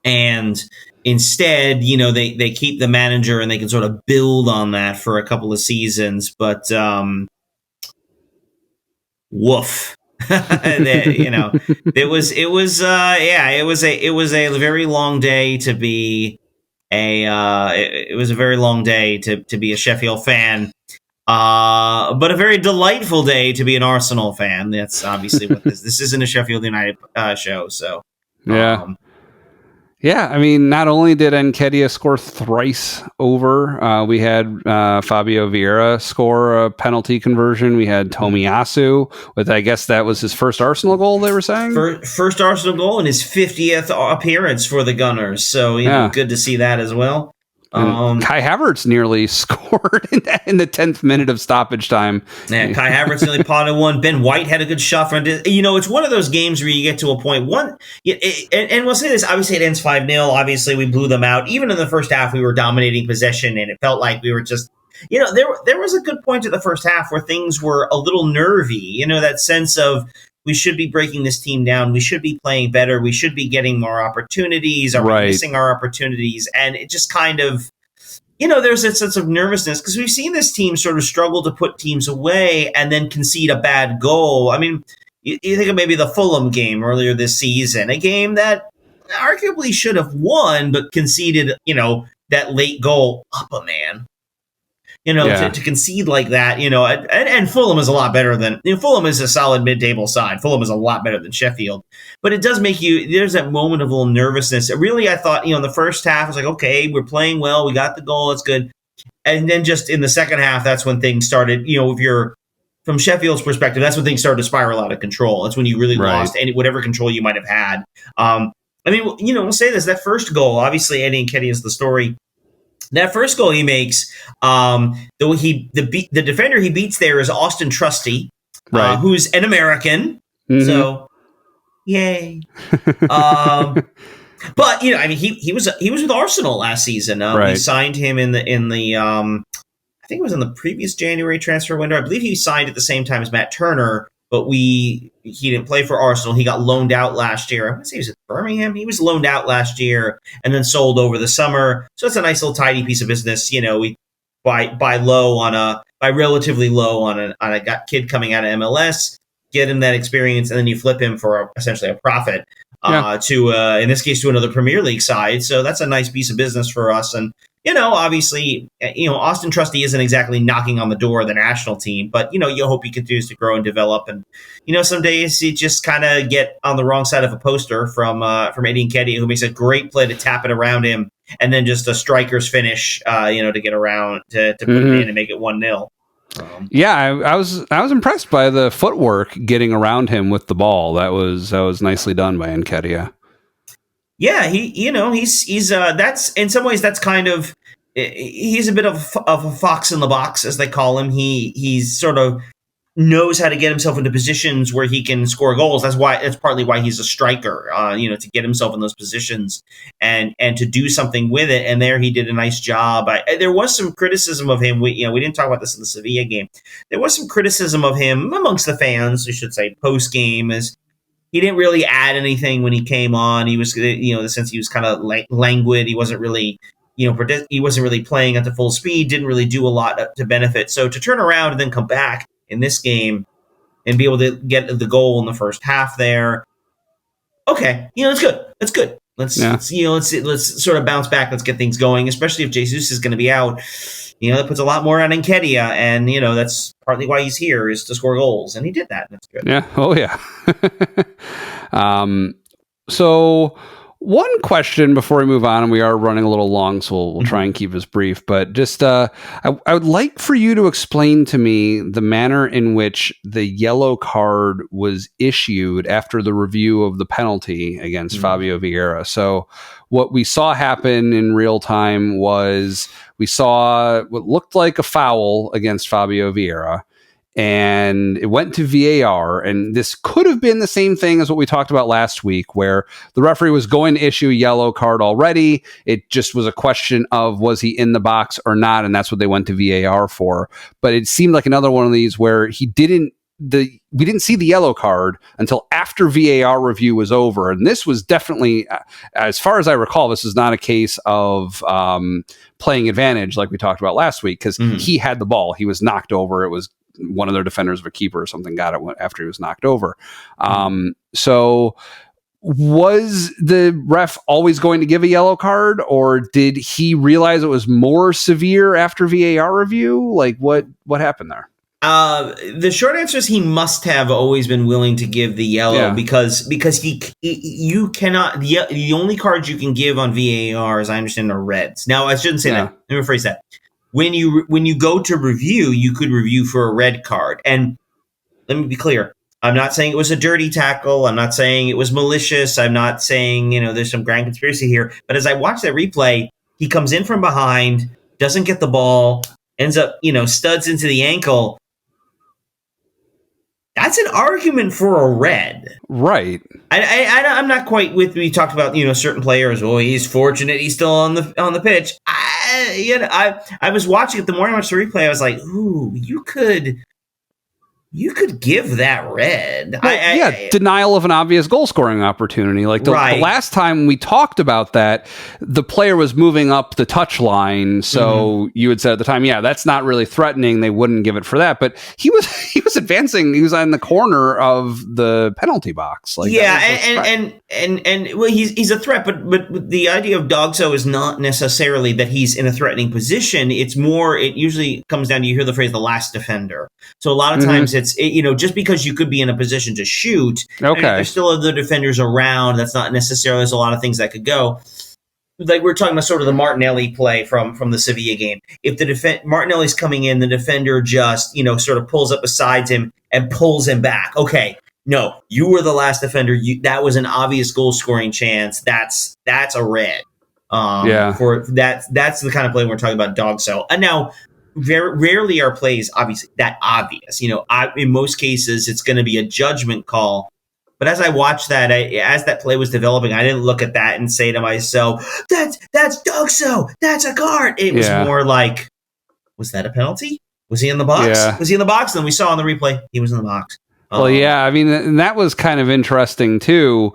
And instead, you know, they keep the manager and they can sort of build on that for a couple of seasons. But woof. You know, it was a very long day to be it was a very long day to be a Sheffield fan, but a very delightful day to be an Arsenal fan. That's obviously what this isn't a Sheffield United show, so Yeah, I mean, not only did Nketiah score thrice over, we had Fabio Vieira score a penalty conversion. We had Tomiyasu with, I guess that was his first Arsenal goal, they were saying? First Arsenal goal in his 50th appearance for the Gunners. So, good to see that as well. And Kai Havertz nearly scored in the 10th minute of stoppage time. Yeah, Kai Havertz nearly potted one. Ben White had a good shot from it. It's one of those games where you get to a point. And we'll say this, obviously it ends 5-0. Obviously we blew them out. Even in the first half, we were dominating possession, and it felt like we were just, there was a good point at the first half where things were a little nervy. That sense of, we should be breaking this team down. We should be playing better. We should be getting more opportunities. Are we missing our opportunities? And it just kind of, there's a sense of nervousness because we've seen this team sort of struggle to put teams away and then concede a bad goal. I mean, you think of maybe the Fulham game earlier this season, a game that arguably should have won, but conceded, that late goal up a man. To concede like that, and Fulham is a lot better than, Fulham is a solid mid-table side. Fulham is a lot better than Sheffield. But it does make there's that moment of a little nervousness. Really, I thought, in the first half, I was like, okay, we're playing well. We got the goal. It's good. And then just in the second half, that's when things started, if you're from Sheffield's perspective, that's when things started to spiral out of control. That's when you really lost whatever control you might have had. We'll say this, that first goal, obviously Eddie Nketiah is the story. That first goal he makes, the defender he beats there is Austin Trusty, who's an American. Mm-hmm. So, yay! But he was with Arsenal last season. We signed him in the I think it was in the previous January transfer window. I believe he signed at the same time as Matt Turner. But he didn't play for Arsenal. He got loaned out last year. I want to say he was at Birmingham. He was loaned out last year and then sold over the summer. So it's a nice little tidy piece of business. We buy relatively low on a kid coming out of MLS, get him that experience, and then you flip him for essentially a profit to in this case to another Premier League side. So that's a nice piece of business for us. And obviously, Austin Trusty isn't exactly knocking on the door of the national team, but, you hope he continues to grow and develop. And, some days you just kind of get on the wrong side of a poster from Eddie Nketiah, who makes a great play to tap it around him, and then just a striker's finish, to get around to put it in and make it 1-0. I was impressed by the footwork getting around him with the ball. That was nicely done by Nketiah. Yeah, he's that's in some ways that's kind of, he's a bit of a fox in the box, as they call him. He's sort of knows how to get himself into positions where he can score goals. That's partly why he's a striker, to get himself in those positions and to do something with it. And there he did a nice job. There was some criticism of him. We didn't talk about this in the Sevilla game. There was some criticism of him amongst the fans, we should say, post game, as he didn't really add anything when he came on. He was, in the sense he was kind of languid. He wasn't really, he wasn't really playing at the full speed. Didn't really do a lot to benefit. So to turn around and then come back in this game and be able to get the goal in the first half there, okay, it's good. That's good. Let's sort of bounce back. Let's get things going, especially if Jesus is going to be out. That puts a lot more on Nketiah, and that's partly why he's here, is to score goals, and he did that. And that's good. Yeah. Oh yeah. So one question before we move on, and we are running a little long, so we'll try and keep this brief. But just, I would like for you to explain to me the manner in which the yellow card was issued after the review of the penalty against Fabio Vieira. So what we saw happen in real time was we saw what looked like a foul against Fabio Vieira, and it went to VAR. And this could have been the same thing as what we talked about last week, where the referee was going to issue a yellow card already. It just was a question of, was he in the box or not? And that's what they went to VAR for. But it seemed like another one of these where we didn't see the yellow card until after VAR review was over. And this was definitely, as far as I recall, this is not a case of playing advantage like we talked about last week, because he had the ball. He was knocked over. It was one of their defenders of a keeper or something got it after he was knocked over. So was the ref always going to give a yellow card, or did he realize it was more severe after VAR review? Like what happened there? The short answer is he must have always been willing to give the yellow because you cannot the only cards you can give on VAR, as I understand, are reds. Now I shouldn't say that. Let me rephrase that. When you go to review, you could review for a red card. And let me be clear. I'm not saying it was a dirty tackle. I'm not saying it was malicious. I'm not saying, there's some grand conspiracy here. But as I watch that replay, he comes in from behind, doesn't get the ball, ends up, studs into the ankle. That's an argument for a red. Right. I'm not quite with, we talked about, certain players. Oh, he's fortunate he's still on the pitch. I was watching it the more I watched the replay. I was like, ooh, you could give that red. Denial of an obvious goal scoring opportunity. Like the last time we talked about that, the player was moving up the touch line. So you had said at the time, that's not really threatening. They wouldn't give it for that. But he was advancing. He was on the corner of the penalty box. Like and well, he's a threat. But the idea of Dogso is not necessarily that he's in a threatening position. It's more. It usually comes down to, you hear the phrase "the last defender." So a lot of times just because you could be in a position to shoot, there's still other defenders around. That's not necessarily, there's a lot of things that could go. Like we're talking about sort of the Martinelli play from the Sevilla game. If Martinelli's coming in, the defender just, sort of pulls up beside him and pulls him back. Okay, no, you were the last defender. That was an obvious goal scoring chance. That's a red. For that's the kind of play we're talking about. Dogso. And now, very rarely are plays obviously that obvious. In most cases, it's going to be a judgment call. But as I watched that, as that play was developing, I didn't look at that and say to myself, "That's Dogso. That's a card." It was more like, was that a penalty? Was he in the box? Yeah. Was he in the box? And then we saw on the replay he was in the box. Well, I mean, and that was kind of interesting too.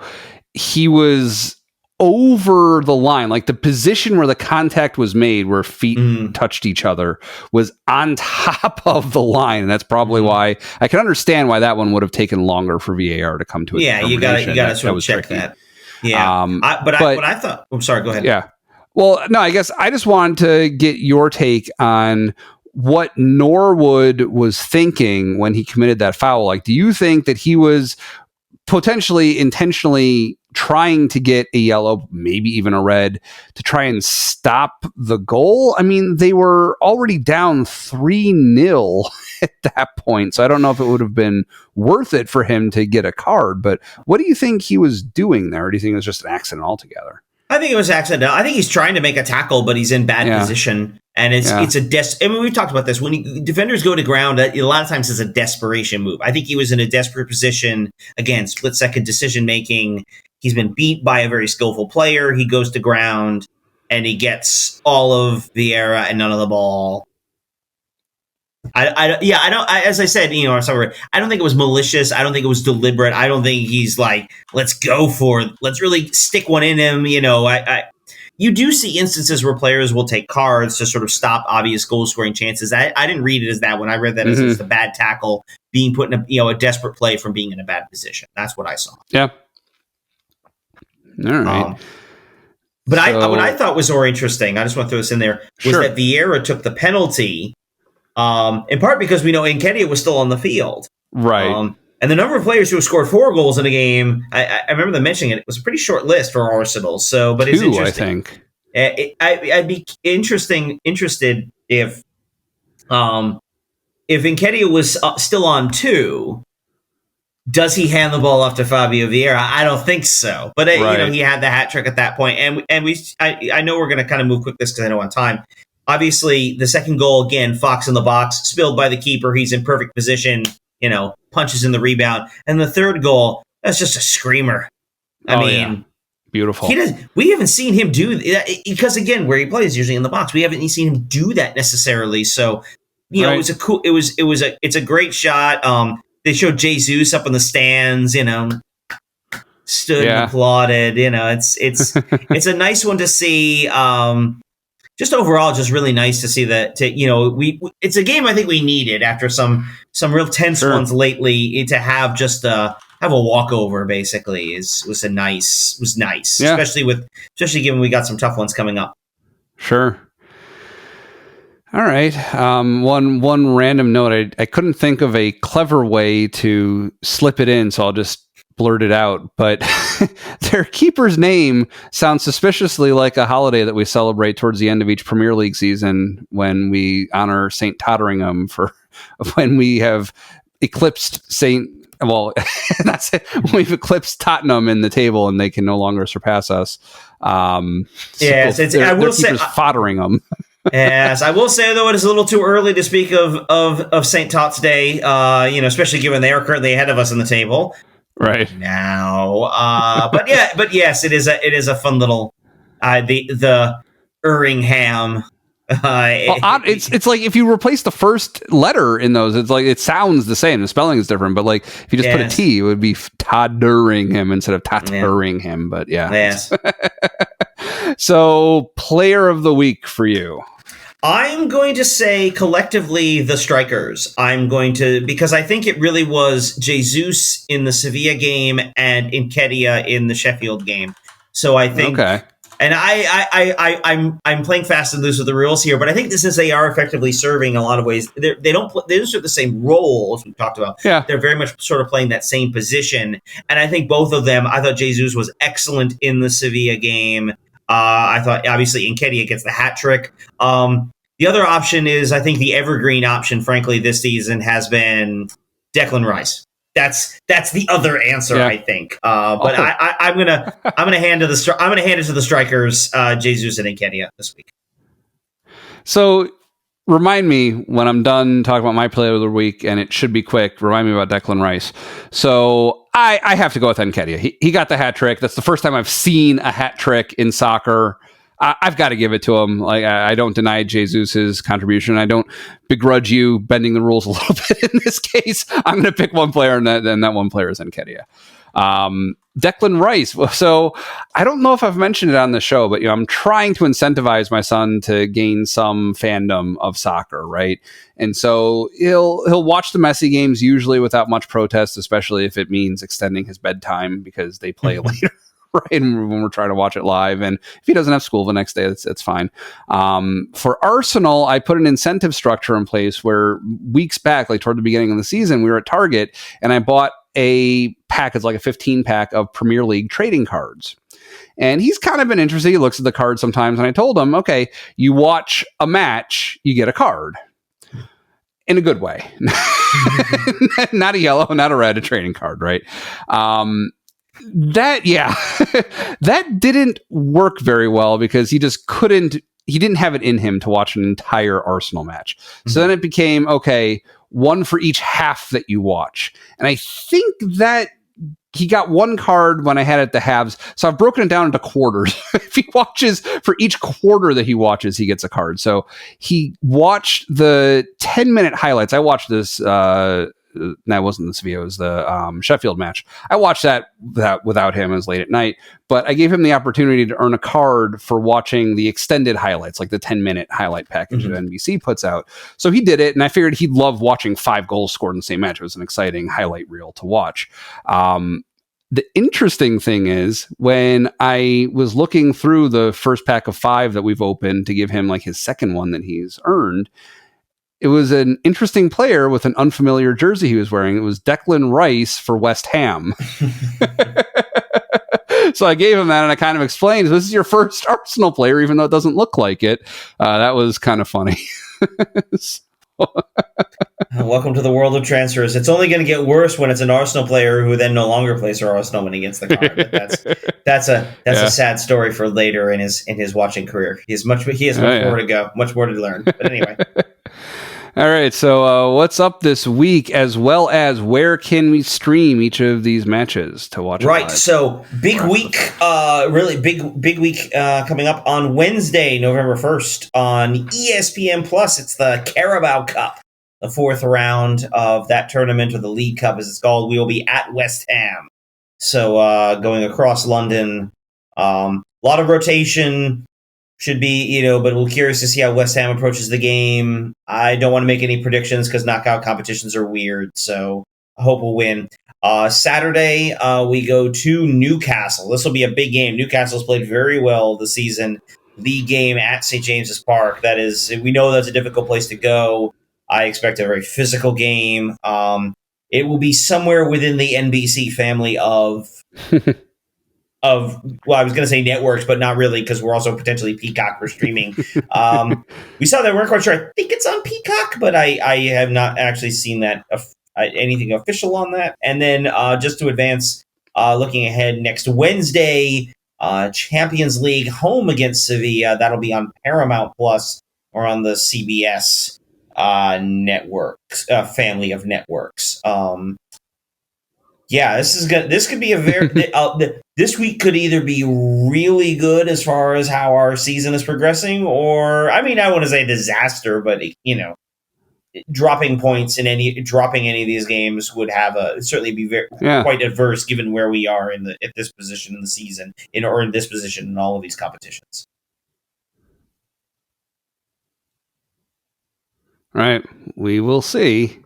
He was over the line, like the position where the contact was made, where feet touched each other, was on top of the line. And that's probably why I can understand why that one would have taken longer for VAR to come to it. Yeah, you got to sort of check tricky. That. Yeah, but I thought. I'm sorry. Go ahead. Yeah. Well, no, I guess I just wanted to get your take on what Norwood was thinking when he committed that foul. Like, do you think that he was potentially intentionally trying to get a yellow, maybe even a red, to try and stop the goal? I mean, they were already down 3-0 at that point, so I don't know if it would have been worth it for him to get a card. But what do you think he was doing there? Or do you think it was just an accident altogether? I think it was accidental. I think he's trying to make a tackle, but he's in bad position. And it's a I mean, we've talked about this. When defenders go to ground, a lot of times it's a desperation move. I think he was in a desperate position. Again, split-second decision-making. He's been beat by a very skillful player. He goes to ground, and he gets all of Vieira and none of the ball. As I said, I don't think it was malicious. I don't think it was deliberate. I don't think he's like, let's go for it. Let's really stick one in him. You do see instances where players will take cards to sort of stop obvious goal scoring chances. I didn't read it as that when I read that as it's a bad tackle being put in a desperate play from being in a bad position. That's what I saw. Yeah. All right. What I thought was more interesting, I just want to throw this in there, was that Vieira took the penalty, in part because we know Nketiah was still on the field. Right. And the number of players who have scored 4 goals in a game, I remember them mentioning it. It was a pretty short list for Arsenal. So, but it's 2, interesting. I think. I'd be interested if Nketiah was still on 2. Does he hand the ball off to Fabio Vieira? I don't think so. But he had the hat trick at that point, and I know we're going to kind of move quick this because I know on time. Obviously, the second goal again, Fox in the box, spilled by the keeper. He's in perfect position. Punches in the rebound, and the third goal, that's just a screamer. I mean, beautiful. We haven't seen him do that because again, where he plays usually in the box. We haven't seen him do that necessarily. So, it was a cool. It's a great shot. They showed Jesus up in the stands, stood and applauded. It's a nice one to see. Just overall, just really nice to see that. It's a game I think we needed after some real tense ones lately. To have just have a walkover basically was nice. Especially given we got some tough ones coming up. Sure. All right. One random note. I couldn't think of a clever way to slip it in, so I'll just blurt it out. But their keeper's name sounds suspiciously like a holiday that we celebrate towards the end of each Premier League season when we honor St. Totteringham for when we have eclipsed St. Well, that's it. We've eclipsed Tottenham in the table, and they can no longer surpass us. Yes, I will say Fotteringham. Yes, I will say though it is a little too early to speak of St. Tots Day. Especially given they are currently ahead of us in the table right now. But yes, it is a fun little the Erringham. It's like if you replace the first letter in those, it's like it sounds the same. The spelling is different, but like if you just put a T, it would be Totteringham instead of Totteringham. But yeah. Yes. So, player of the week for you. I'm going to say collectively the strikers. Because I think it really was Jesus in the Sevilla game and Nketiah in the Sheffield game. So I think, and I'm playing fast and loose with the rules here, but I think they are effectively serving in a lot of ways. They don't serve the same role as we talked about. Yeah. They're very much sort of playing that same position. And I think both of them, I thought Jesus was excellent in the Sevilla game. I thought, obviously, Nketiah gets the hat trick. The other option is, I think, the evergreen option, frankly, this season has been Declan Rice. That's the other answer, I think. But I'm gonna hand it to the strikers, Jesus and Nketiah this week. So remind me when I'm done talking about my player of the week, and it should be quick. Remind me about Declan Rice. So I have to go with Nketiah. He got the hat trick. That's the first time I've seen a hat trick in soccer. I've got to give it to him. Like I don't deny Jesus's contribution. I don't begrudge you bending the rules a little bit in this case. I'm going to pick one player, and that one player is Nketiah. Declan Rice. So I don't know if I've mentioned it on the show, but I'm trying to incentivize my son to gain some fandom of soccer, right? And so he'll watch the Messi games usually without much protest, especially if it means extending his bedtime because they play later. Right, and when we're trying to watch it live, and if he doesn't have school the next day, that's fine. For Arsenal, I put an incentive structure in place where weeks back, like toward the beginning of the season, we were at Target, and I bought a pack. It's like a 15 pack of Premier League trading cards. And he's kind of been interested. He looks at the cards sometimes, and I told him, okay, you watch a match, you get a card. In a good way. Not a yellow, not a red, a trading card, right? That didn't work very well because he didn't have it in him to watch an entire Arsenal match. Mm-hmm. So then it became, okay, one for each half that you watch. And I think that he got one card when I had it at the halves. So I've broken it down into quarters. If he watches for each quarter that he watches, he gets a card. So he watched the 10-minute highlights. I watched this, that wasn't the Sevilla, it was the Sheffield match. I watched that without him. It was late at night, but I gave him the opportunity to earn a card for watching the extended highlights, like the 10-minute highlight package that NBC puts out. So he did it, and I figured he'd love watching 5 goals scored in the same match. It was an exciting highlight reel to watch. The interesting thing is when I was looking through the first pack of 5 that we've opened to give him like his second one that he's earned, it was an interesting player with an unfamiliar jersey he was wearing. It was Declan Rice for West Ham. So I gave him that, and I kind of explained, this is your first Arsenal player, even though it doesn't look like it. That was kind of funny. Welcome to the world of transfers. It's only going to get worse when it's an Arsenal player who then no longer plays for Arsenal when he gets the card. But that's a sad story for later in his watching career. He has much more to go, much more to learn. But anyway. All right, so what's up this week, as well as where can we stream each of these matches to watch? Right, so big week, really big week coming up on Wednesday, November 1st on ESPN Plus. It's the Carabao Cup, the 4th round of that tournament, or the League Cup as it's called. We will be at West Ham, so going across London. A lot of rotation. Should be, but we're curious to see how West Ham approaches the game. I don't want to make any predictions because knockout competitions are weird, so I hope we'll win. Saturday, we go to Newcastle. This will be a big game. Newcastle's played very well this season the game at St. James's Park. That is, we know that's a difficult place to go. I expect a very physical game. It will be somewhere within the NBC family of well, I was going to say networks, but not really, because we're also potentially Peacock for streaming. We saw that. We're quite sure. I think it's on Peacock, but I have not actually seen that anything official on that. And then just to advance, looking ahead, next Wednesday, Champions League home against Sevilla. That'll be on Paramount Plus or on the CBS networks, family of networks. Yeah, this could be a very this week could either be really good as far as how our season is progressing, or I want to say disaster, but dropping points dropping any of these games would have certainly be quite adverse given where we are at this position in the season or in this position in all of these competitions. Right, we will see.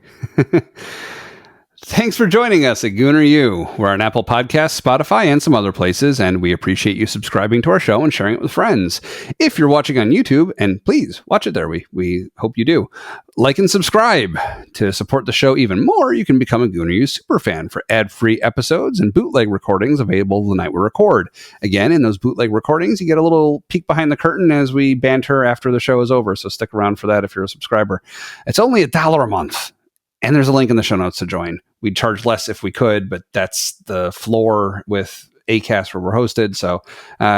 Thanks for joining us at Gooner U. We're on Apple Podcasts, Spotify, and some other places, and we appreciate you subscribing to our show and sharing it with friends. If you're watching on YouTube, and please watch it there, we hope you do. Like and subscribe. To support the show even more, you can become a Gooner U superfan for ad-free episodes and bootleg recordings available the night we record. Again, in those bootleg recordings, you get a little peek behind the curtain as we banter after the show is over, so stick around for that if you're a subscriber. It's only $1 a month. And there's a link in the show notes to join. We'd charge less if we could, but that's the floor with Acast where we're hosted, so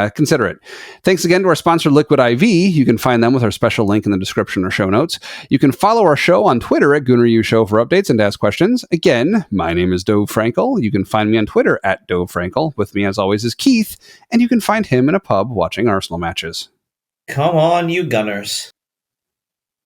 consider it. Thanks again to our sponsor, Liquid IV. You can find them with our special link in the description or show notes. You can follow our show on Twitter at Gooner U Show for updates and to ask questions. Again, my name is Dove Frankel. You can find me on Twitter at Dove Frankel. With me, as always, is Keith, and you can find him in a pub watching Arsenal matches. Come on, you Gunners.